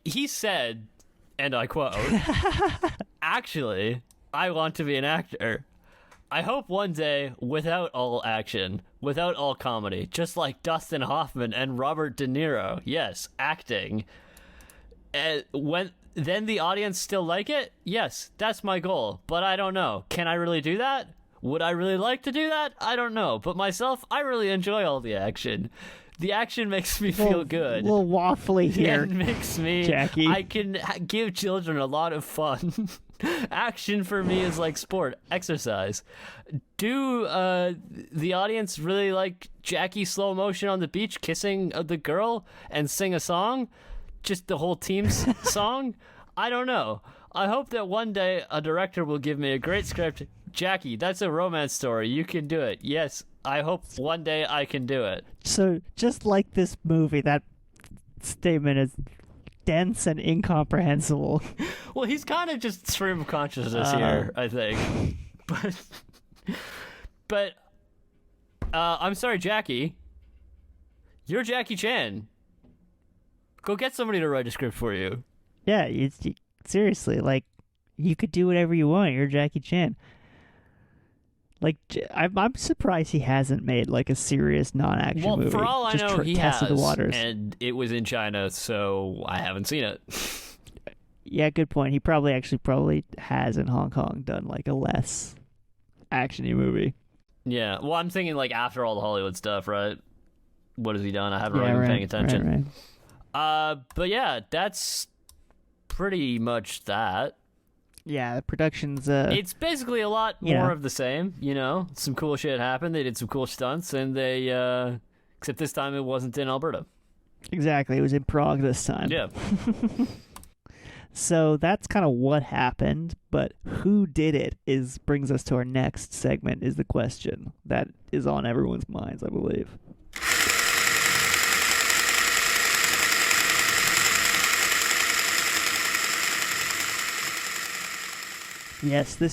he said, and I quote, actually, I want to be an actor. I hope one day, without all action, without all comedy, just like Dustin Hoffman and Robert De Niro. Yes, acting. Then the audience still like it? Yes, that's my goal. But I don't know. Can I really do that? Would I really like to do that? I don't know. But myself, I really enjoy all the action. The action makes me feel good. A little waffly here. It makes me... Jackie. I can give children a lot of fun. Action for me is like sport, exercise. Do the audience really like Jackie slow motion on the beach kissing the girl and sing a song? Just the whole team's song? I don't know. I hope that one day a director will give me a great script. Jackie, that's a romance story. You can do it. Yes, I hope one day I can do it. So, just like this movie, that statement is dense and incomprehensible. Well, he's kind of just stream of consciousness here, I think. But I'm sorry, Jackie. You're Jackie Chan. Go get somebody to write a script for you. Yeah, seriously, like, you could do whatever you want. You're Jackie Chan. Like, I'm surprised he hasn't made like a serious non-action movie. Well, for all I Just know, he tested has, the waters. and it was in China, so I haven't seen it. Yeah, good point. He probably has in Hong Kong done like a less actiony movie. Yeah, well, I'm thinking like after all the Hollywood stuff, right? What has he done? I haven't really been paying attention. Right. But yeah, that's pretty much that. Yeah, the production's It's basically a lot you more know. of the same, you know? Some cool shit happened, they did some cool stunts, and they, except this time it wasn't in Alberta. Exactly. It was in Prague this time. Yeah. So that's kind of what happened, but who did it brings us to our next segment, is the question that is on everyone's minds, I believe. Yes, we're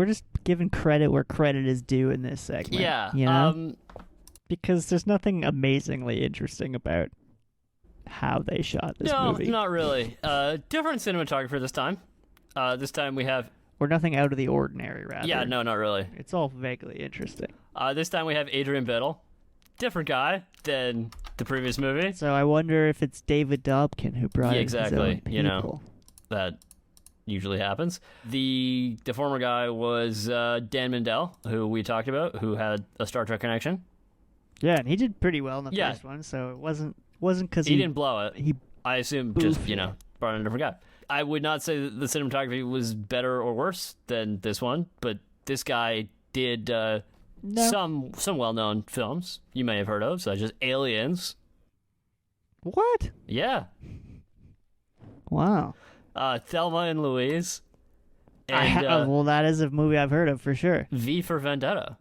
just giving credit where credit is due in this segment. Yeah. You know? Because there's nothing amazingly interesting about how they shot this movie. No, not really. Different cinematographer this time. This time we have... Or nothing out of the ordinary, rather. Yeah, no, not really. It's all vaguely interesting. This time we have Adrian Biddle. Different guy than the previous movie. So I wonder if it's David Dobkin who brought in exactly. his own people. You know, that usually happens. The former guy was Dan Mindell, who we talked about, who had a Star Trek connection. Yeah, and he did pretty well in the Yeah. first one, so it wasn't because He didn't blow it. He I assume boofed just, brought in a different guy. I would not say that the cinematography was better or worse than this one, but this guy did some well-known films you may have heard of, such as Aliens. What? Yeah. Wow. Thelma and Louise. And well, that is a movie I've heard of for sure. V for Vendetta.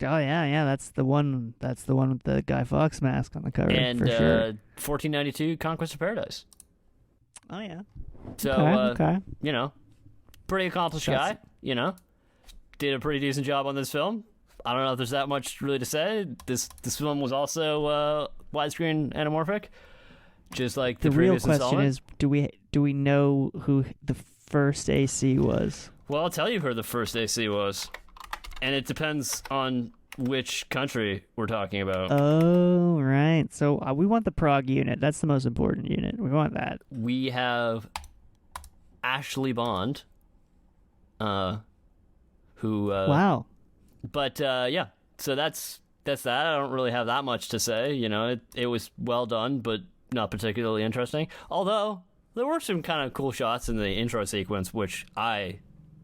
Oh yeah, that's the one. That's the one with the Guy Fawkes mask on the cover And for sure. 1492 Conquest of Paradise. Oh yeah. So, Okay. Pretty accomplished guy, Did a pretty decent job on this film. I don't know if there's that much really to say. This film was also widescreen anamorphic, just like the real previous question installment. is, do we know who the first AC was? Well, I'll tell you who the first AC was. And it depends on which country we're talking about. Oh, right. So we want the Prague unit. That's the most important unit. We want that. We have Ashley Bond, who... wow. But, yeah, so that's that. I don't really have that much to say. It was well done, but not particularly interesting. Although, there were some kind of cool shots in the intro sequence, which I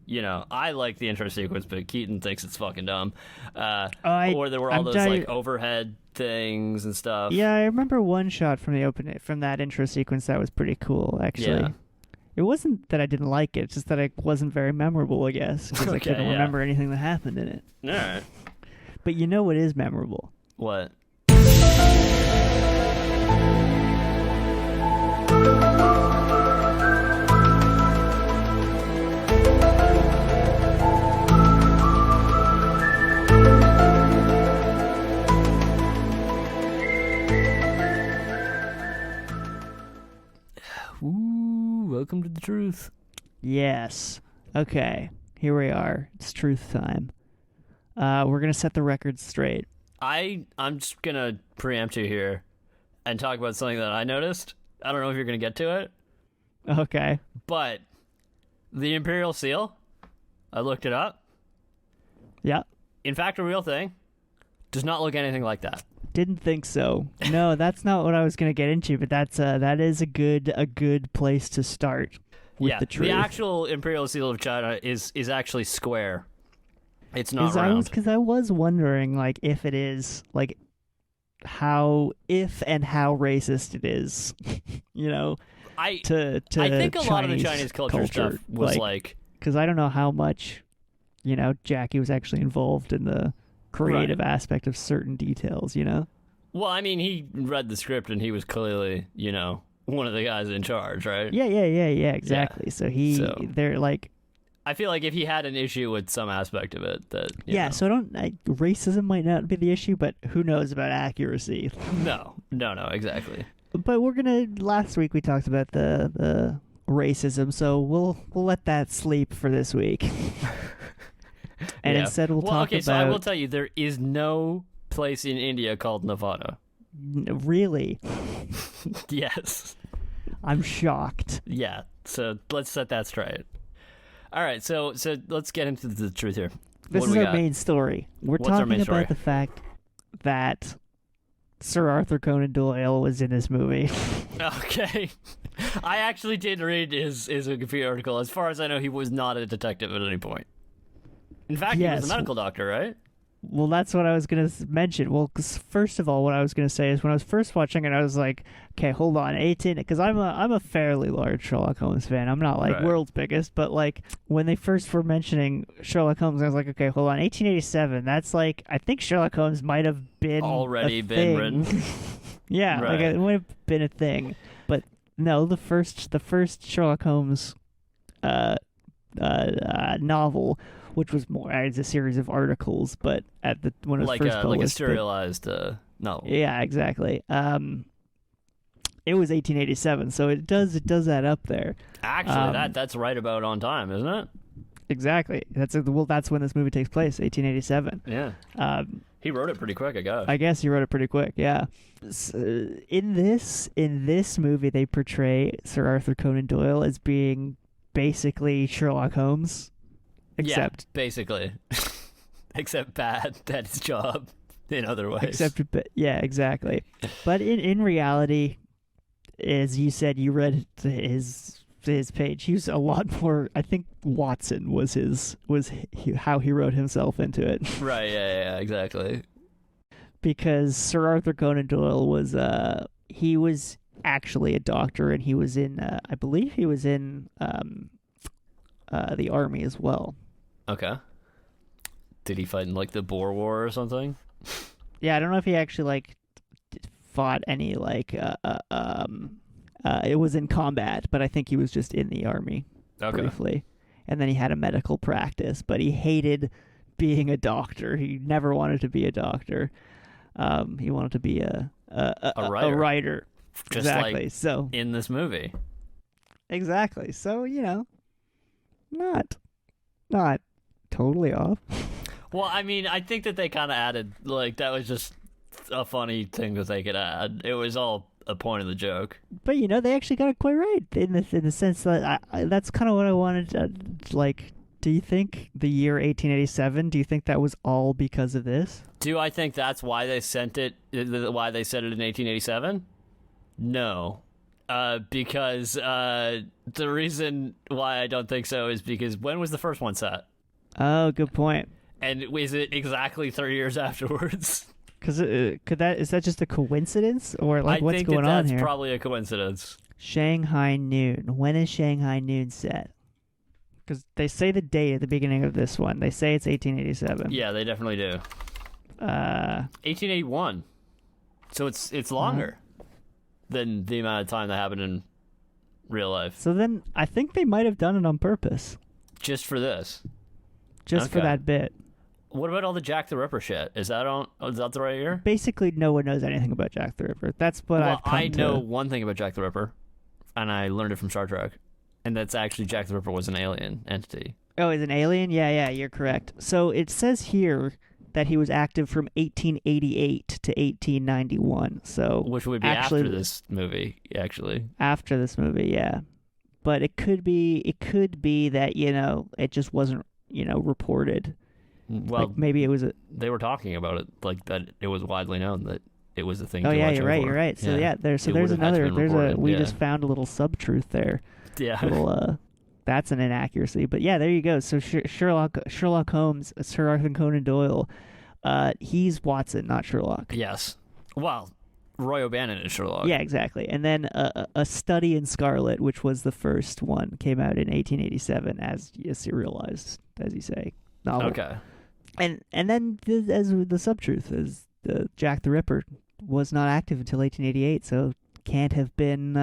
like the intro sequence, but Keaton thinks it's fucking dumb. Or there were all those like overhead things and stuff. Yeah, I remember one shot from that intro sequence that was pretty cool, actually. Yeah. It wasn't that I didn't like it, it's just that it wasn't very memorable, I guess, because I couldn't remember anything that happened in it. All right. But you know what is memorable? What? Ooh, welcome to the truth. Yes. Okay, here we are. It's truth time. We're going to set the record straight. I'm just going to preempt you here and talk about something that I noticed. I don't know if you're going to get to it. Okay. But the Imperial Seal, I looked it up. Yeah. In fact, a real thing. Does not look anything like that. Didn't think so. No, that's not what I was going to get into, but that is a good place to start with the truth. The actual Imperial Seal of China is actually square. It's not round. Because I was wondering, like, if it is, like, how racist it is, I to I think a Chinese lot of the Chinese culture stuff was like... Because I don't know how much, Jackie was actually involved in the creative aspect of certain details, Well, I mean, he read the script and he was clearly, one of the guys in charge, right? Yeah, exactly. Yeah. They're like, I feel like if he had an issue with some aspect of it, that you Yeah, know. so racism might not be the issue, but who knows about accuracy? No, exactly. But last week we talked about the racism, so we'll let that sleep for this week. And Yeah. instead we'll talk about... So I will tell you, there is no place in India called Nevada. Really? Yes. I'm shocked. Yeah. So let's set that straight. All right. So let's get into the truth here. This is our main story. We're What's our talking main story? about the fact that Sir Arthur Conan Doyle was in this movie. Okay. I actually did read his Wikipedia article. As far as I know, he was not a detective at any point. In fact, he was a medical doctor, right? Well, that's what I was going to mention. Well, 'cause first of all, what I was going to say is when I was first watching it, I was like, okay, hold on, 18, because I'm a fairly large Sherlock Holmes fan. I'm not like world's biggest, but like when they first were mentioning Sherlock Holmes, I was like, okay, hold on, 1887. That's like, I think Sherlock Holmes might have been already been written. Yeah, right. Like it might have been a thing, but no, the first Sherlock Holmes novel, which was more as a series of articles, but when it was first published, like a serialized novel. Yeah, exactly. It was 1887, so it does add up there. Actually, that's right about on time, isn't it? Exactly. That's when this movie takes place, 1887. Yeah. He wrote it pretty quick, I guess. I guess he wrote it pretty quick. Yeah. In this movie, they portray Sir Arthur Conan Doyle as being basically Sherlock Holmes. Except basically. Except bad at his job in other ways. Yeah, exactly. But in reality, as you said, you read his page. He was a lot more. I think Watson was how he wrote himself into it. Right. Yeah. Exactly. Because Sir Arthur Conan Doyle was he was actually a doctor, and he was in I believe he was in the army as well. Okay. Did he fight in like the Boer War or something? Yeah, I don't know if he actually like fought any like it was in combat, but I think he was just in the army briefly. And then he had a medical practice, but he hated being a doctor. He never wanted to be a doctor. He wanted to be a writer. Just exactly. Like so in this movie. Exactly. So, not totally off. Well, I mean, I think that they kind of added, like, that was just a funny thing that they could add. It was all a point of the joke. But, they actually got it quite right in the sense that that's kind of what I wanted to, like, do you think the year 1887, do you think that was all because of this? Do I think that's why they said it in 1887? No. Because the reason why I don't think so is because when was the first one set? Oh, good point. And is it exactly 30 years afterwards? Because is that just a coincidence, or like what's going on here? I think that's probably a coincidence. Shanghai Noon. When is Shanghai Noon set? Because they say the date at the beginning of this one. They say it's 1887. Yeah, they definitely do. 1881. So it's longer than the amount of time that happened in real life. So then I think they might have done it on purpose. Just for this. Just for that bit. What about all the Jack the Ripper shit? Is that the right year? Basically, no one knows anything about Jack the Ripper. That's what I've come to. I know one thing about Jack the Ripper, and I learned it from Star Trek, and that's actually Jack the Ripper was an alien entity. Oh, he's an alien? Yeah, you're correct. So it says here that he was active from 1888 to 1891. So which would be after this movie, actually. After this movie, yeah. But it could be that it just wasn't reported. Well, like maybe it was they were talking about it like that. It was widely known that it was a thing. Oh yeah, you're right. So there's another. We just found a little sub truth there. Yeah. That's an inaccuracy, but yeah, there you go. So Sherlock Holmes, Sir Arthur Conan Doyle, he's Watson, not Sherlock. Yes. Well, Roy O'Bannon is Sherlock. Yeah, exactly. And then A Study in Scarlet, which was the first one, came out in 1887 as a serialized, as you say, novel. Okay. And then as the sub truth is Jack the Ripper was not active until 1888, so can't have been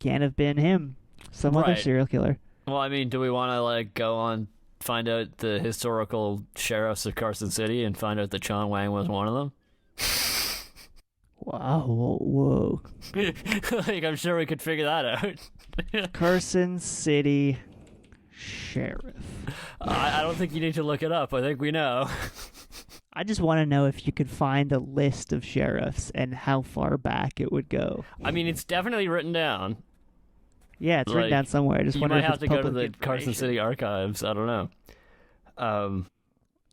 him. Some other serial killer. Well, I mean, do we want to like go on find out the historical sheriffs of Carson City and find out that John Wang was one of them? Wow, whoa. Like, I'm sure we could figure that out. Carson City Sheriff. I don't think you need to look it up. I think we know. I just want to know if you could find a list of sheriffs and how far back it would go. I mean, it's definitely written down. Yeah, it's written Like, down somewhere. I just You wonder might if have it's to go to public the Carson information. City archives. I don't know.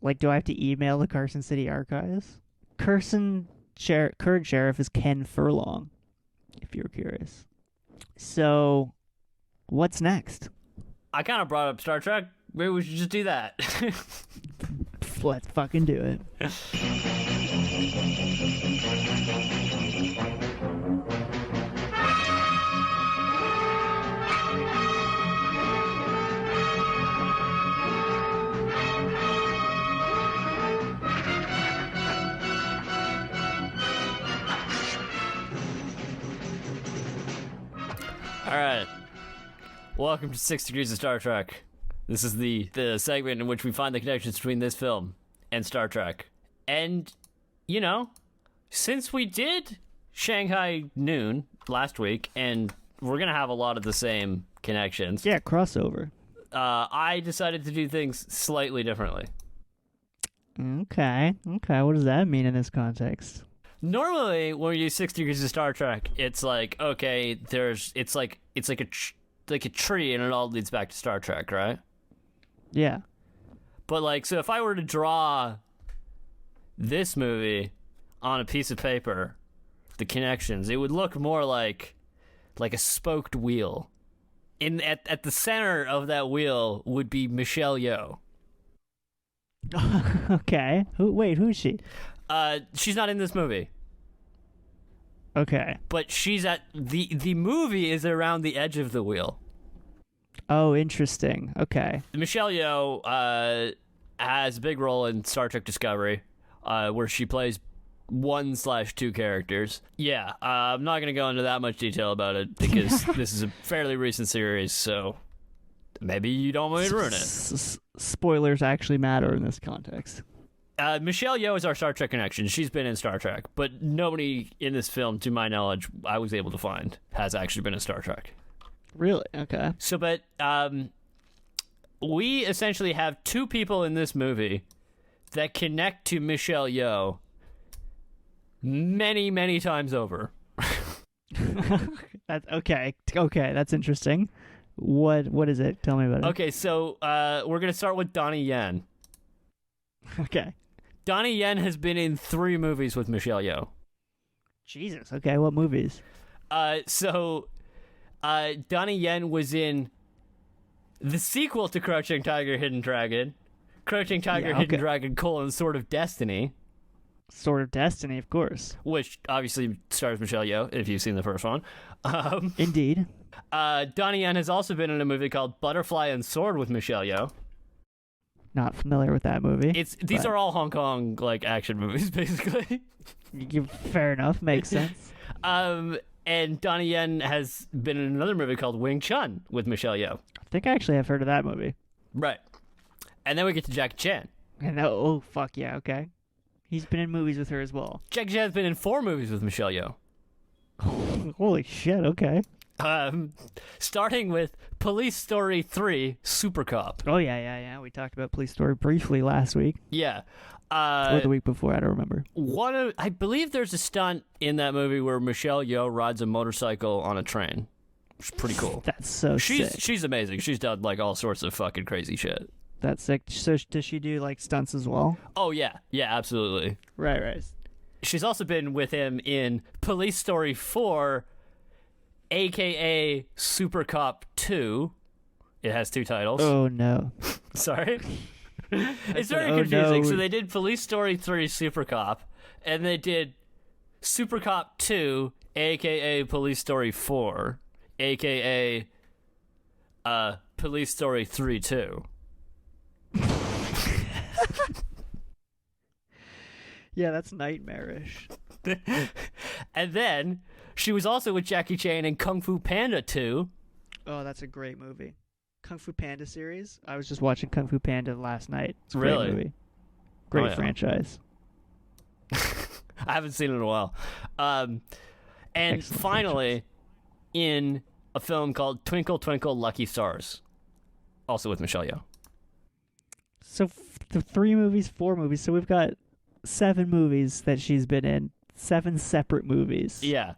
Like, do I have to email the Carson City archives? Current sheriff is Ken Furlong, if you're curious. So, what's next? I kind of brought up Star Trek. Maybe we should just do that. Let's fucking do it. All right. Welcome to 6 Degrees of Star Trek. This is the segment in which we find the connections between this film and Star Trek. And, you know, since we did Shanghai Noon last week, and we're going to have a lot of the same connections, Yeah, crossover. I decided to do things slightly differently. Okay. What does that mean in this context? Normally, when we do 6 Degrees of Star Trek, it's like, okay, it's like a tree, and it all leads back to Star Trek, right? Yeah. But like, so if I were to draw this movie on a piece of paper, the connections, it would look more like a spoked wheel. At the center of that wheel would be Michelle Yeoh. Okay. Who's she? She's not in this movie, Okay. but she's at the movie is around the edge of the wheel. Oh, interesting. Okay. Michelle Yeoh has a big role in Star Trek Discovery, where she plays 1/2 characters. Yeah, I'm not going to go into that much detail about it because this is a fairly recent series, so maybe you don't want me to ruin it. Spoilers actually matter in this context. Michelle Yeoh is our Star Trek connection. She's been in Star Trek, but nobody in this film, to my knowledge, I was able to find, has actually been in Star Trek. Really? Okay. So, but we essentially have two people in this movie that connect to Michelle Yeoh many, many times over. That's okay. Okay, that's interesting. What is it? Tell me about it. Okay, so we're going to start with Donnie Yen. Okay. Donnie Yen has been in 3 movies with Michelle Yeoh. Jesus. Okay, what movies? So Donnie Yen was in the sequel to Crouching Tiger, Hidden Dragon, Crouching Tiger, Yeah, Hidden okay. Dragon, Sword of Destiny, Sword of Destiny, of course. which obviously stars Michelle Yeoh, if you've seen the first one. Indeed. Donnie Yen has also been in a movie called Butterfly and Sword with Michelle Yeoh. Not familiar with that movie. These are all Hong Kong like action movies, basically. Fair enough. Makes sense. And Donnie Yen has been in another movie called Wing Chun with Michelle Yeoh. I think I actually have heard of that movie. Right. And then we get to Jackie Chan. And oh fuck yeah, okay. He's been in movies with her as well. Jackie Chan's been in 4 movies with Michelle Yeoh. Holy shit, okay. Starting with Police Story 3, Super Cop. Oh yeah. We talked about Police Story briefly last week. Yeah. Or the week before, I don't remember. I believe there's a stunt in that movie where Michelle Yeoh rides a motorcycle on a train. Which is pretty cool. That's so sick. She's amazing. She's done like all sorts of fucking crazy shit. That's sick. So does she do like stunts as well? Oh yeah. Yeah, absolutely. Right. She's also been with him in Police Story 4, aka Super Cop 2. It has 2 titles. Oh no. Sorry. It's said, very "Oh, confusing. no." So they did Police Story 3 Super Cop, and they did Super Cop 2, aka Police Story 4, aka Police Story 3 2. Yeah, that's nightmarish. And then she was also with Jackie Chan in Kung Fu Panda 2. Oh, that's a great movie. Kung Fu Panda series. I was just watching Kung Fu Panda last night. It's a great Really? movie. Great yeah. franchise. I haven't seen it in a while. And Excellent finally, in a film called Twinkle Twinkle Lucky Stars, also with Michelle Yeoh. So the 4 movies. So we've got 7 movies that she's been in. 7 separate movies. Yeah.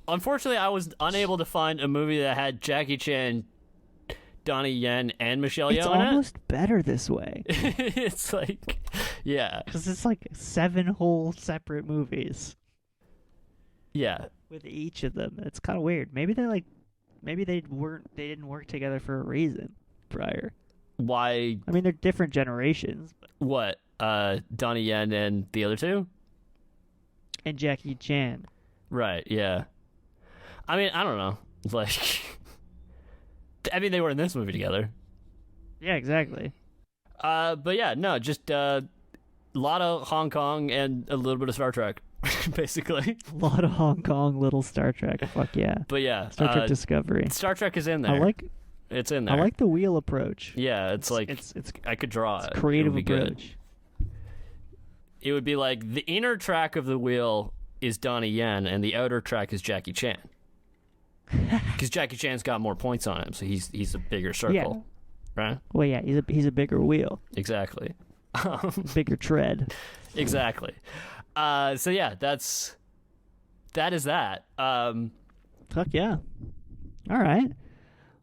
Unfortunately, I was unable to find a movie that had Jackie Chan, Donnie Yen, and Michelle Yeoh It's in it. almost better this way. It's like, yeah. Because it's like 7 whole separate movies Yeah. with each of them. It's kind of weird. Maybe they didn't work together for a reason prior. Why? I mean, they're different generations. But... What? Donnie Yen and the other two? And Jackie Chan. Right, yeah. I mean, I don't know. Like, I mean, they were in this movie together. Yeah, exactly. But yeah, no, just a lot of Hong Kong and a little bit of Star Trek, basically. A lot of Hong Kong, little Star Trek. Fuck yeah. But yeah, Star Trek Discovery. Star Trek is in there. It's in there. I like the wheel approach. Yeah, it's like it's I could draw it. creative It would be good. approach. It would be like the inner track of the wheel is Donnie Yen and the outer track is Jackie Chan. Because Jackie Chan's got more points on him, so he's a bigger circle, right? Well, yeah, he's a bigger wheel, Exactly. bigger tread. Exactly. So yeah, that is that. Fuck yeah. All right.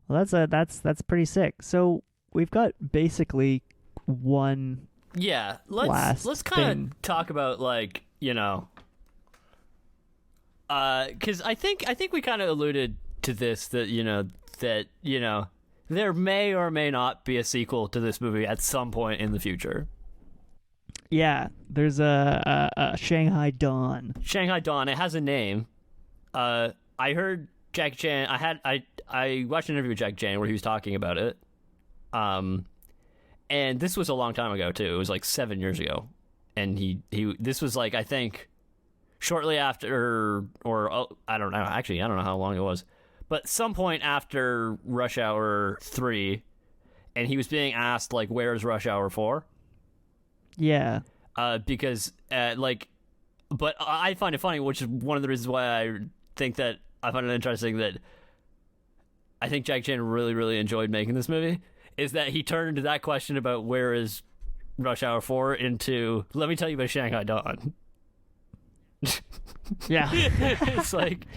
Well, that's pretty sick. So we've got basically one. Yeah, Last let's kind thing. of talk about, like, you know, because I think we kind of alluded to this, that there may or may not be a sequel to this movie at some point in the future. Yeah, there's a Shanghai Dawn. Shanghai Dawn. It has a name. I heard Jackie Chan. I watched an interview with Jackie Chan where he was talking about it. And this was a long time ago too. It was like 7 years ago, and this was like, I think, shortly after, or I don't know. Actually, I don't know how long it was, but some point after Rush Hour 3, and he was being asked, like, where's Rush Hour 4? Yeah. Because but I find it funny, which is one of the reasons why I think that I find it interesting that I think Jackie Chan really, really enjoyed making this movie, is that he turned that question about where is Rush Hour 4 into, let me tell you about Shanghai Dawn. Yeah. It's like,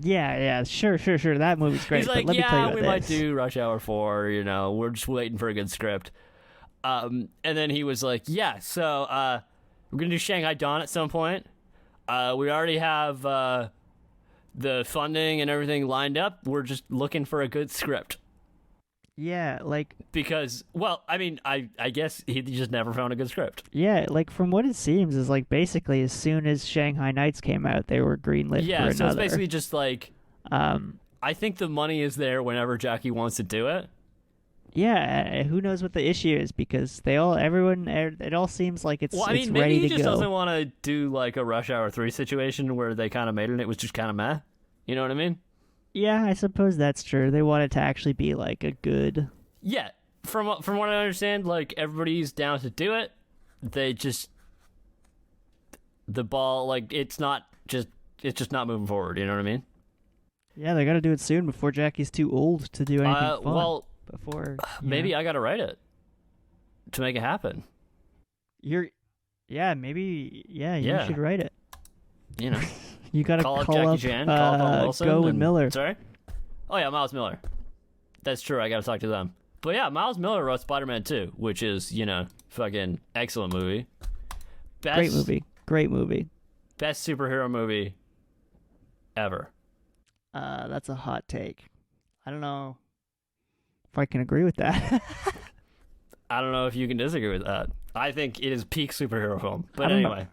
yeah, sure. That movie's great. he's like, but let me tell you yeah, about we this. might do Rush Hour 4, we're just waiting for a good script. And then he was like, yeah, so we're going to do Shanghai Dawn at some point. We already have the funding and everything lined up. We're just looking for a good script. Yeah, Because, well, I mean, I guess he just never found a good script. yeah, from what it seems is basically as soon as Shanghai Knights came out, they were greenlit for Yeah, another. so it's basically just like, I think the money is there whenever Jackie wants to do it. Yeah, who knows what the issue is, because it all seems like it's, Well, I mean, it's maybe ready he to just go. doesn't want to do like a Rush Hour 3 situation where they kind of made it and it was just kind of meh. You know what I mean? Yeah, I suppose that's true. They want it to actually be like a good... Yeah, from what I understand, like, everybody's down to do it. They just, the ball, like, it's just not moving forward. You know what I mean? Yeah, they got to do it soon before Jackie's too old to do anything fun. Well, before maybe I got to write it to make it happen. You should write it. You know, You got to call up call Jackie up Chan, call up Owen Wilson, Go and Miller. Sorry. Oh yeah, Miles Miller. That's true. I got to talk to them. But yeah, Miles Miller wrote Spider-Man 2, which is, fucking excellent movie. Great movie. Best superhero movie ever. That's a hot take. I don't know if I can agree with that. I don't know if you can disagree with that. I think it is peak superhero film. But I don't know. anyway,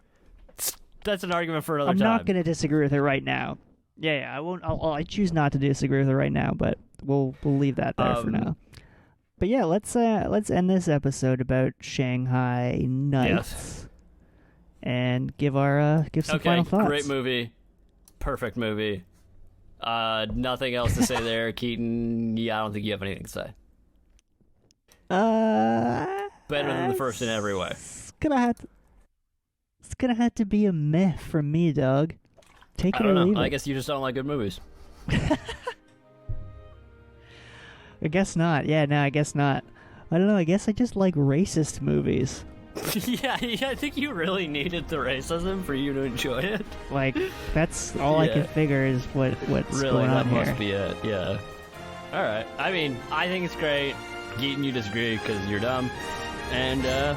that's an argument for another I'm time. not going to disagree with it right now. Yeah, I won't. I choose not to disagree with it right now, but we'll leave that there for now. But yeah, let's end this episode about Shanghai Knights and give some final thoughts. Great movie, perfect movie. Nothing else to say there, Keaton. Yeah, I don't think you have anything to say. Better than the first in every way. It's gonna have to be a meh from me, dog. Take I it don't or leave know. I it. guess you just don't like good movies. I guess not. Yeah, no, I guess not. I don't know. I guess I just like racist movies. yeah, I think you really needed the racism for you to enjoy it. Like, that's all I Yeah. can figure is what's Really, going that on here. must be it. Yeah. All right. I mean, I think it's great. Keaton, you disagree because you're dumb, and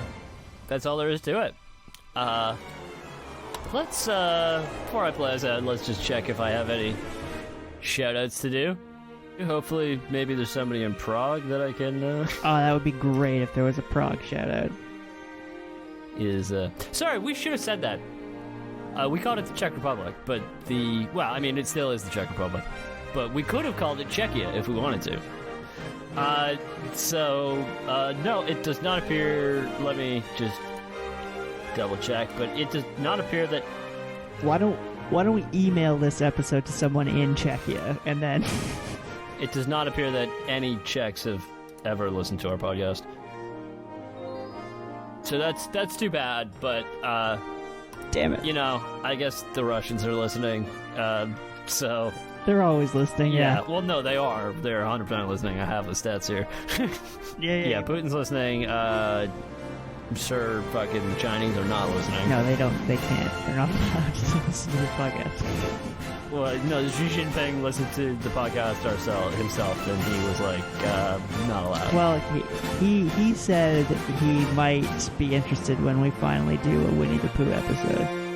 that's all there is to it. Let's before I play this out, let's just check if I have any shoutouts to do. Hopefully, maybe there's somebody in Prague that I can. Oh, that would be great if there was a Prague shoutout. Sorry, we should have said that. We called it the Czech Republic, but it still is the Czech Republic, but we could have called it Czechia if we wanted to. No, it does not appear. Let me just double check, but it does not appear that. Why don't we email this episode to someone in Czechia and then? It does not appear that any Czechs have ever listened to our podcast. So that's too bad, but Damn it. you know, I guess the Russians are listening. So They're always listening. yeah, well, no, they are. They're 100% listening. I have the stats here. Yeah. Putin's listening. I'm sure fucking the Chinese are not listening. No, they don't. They can't. They're not allowed to listen to the podcast. Well, no, Xi Jinping listened to the podcast himself, and he was like, not allowed. Well, he said he might be interested when we finally do a Winnie the Pooh episode.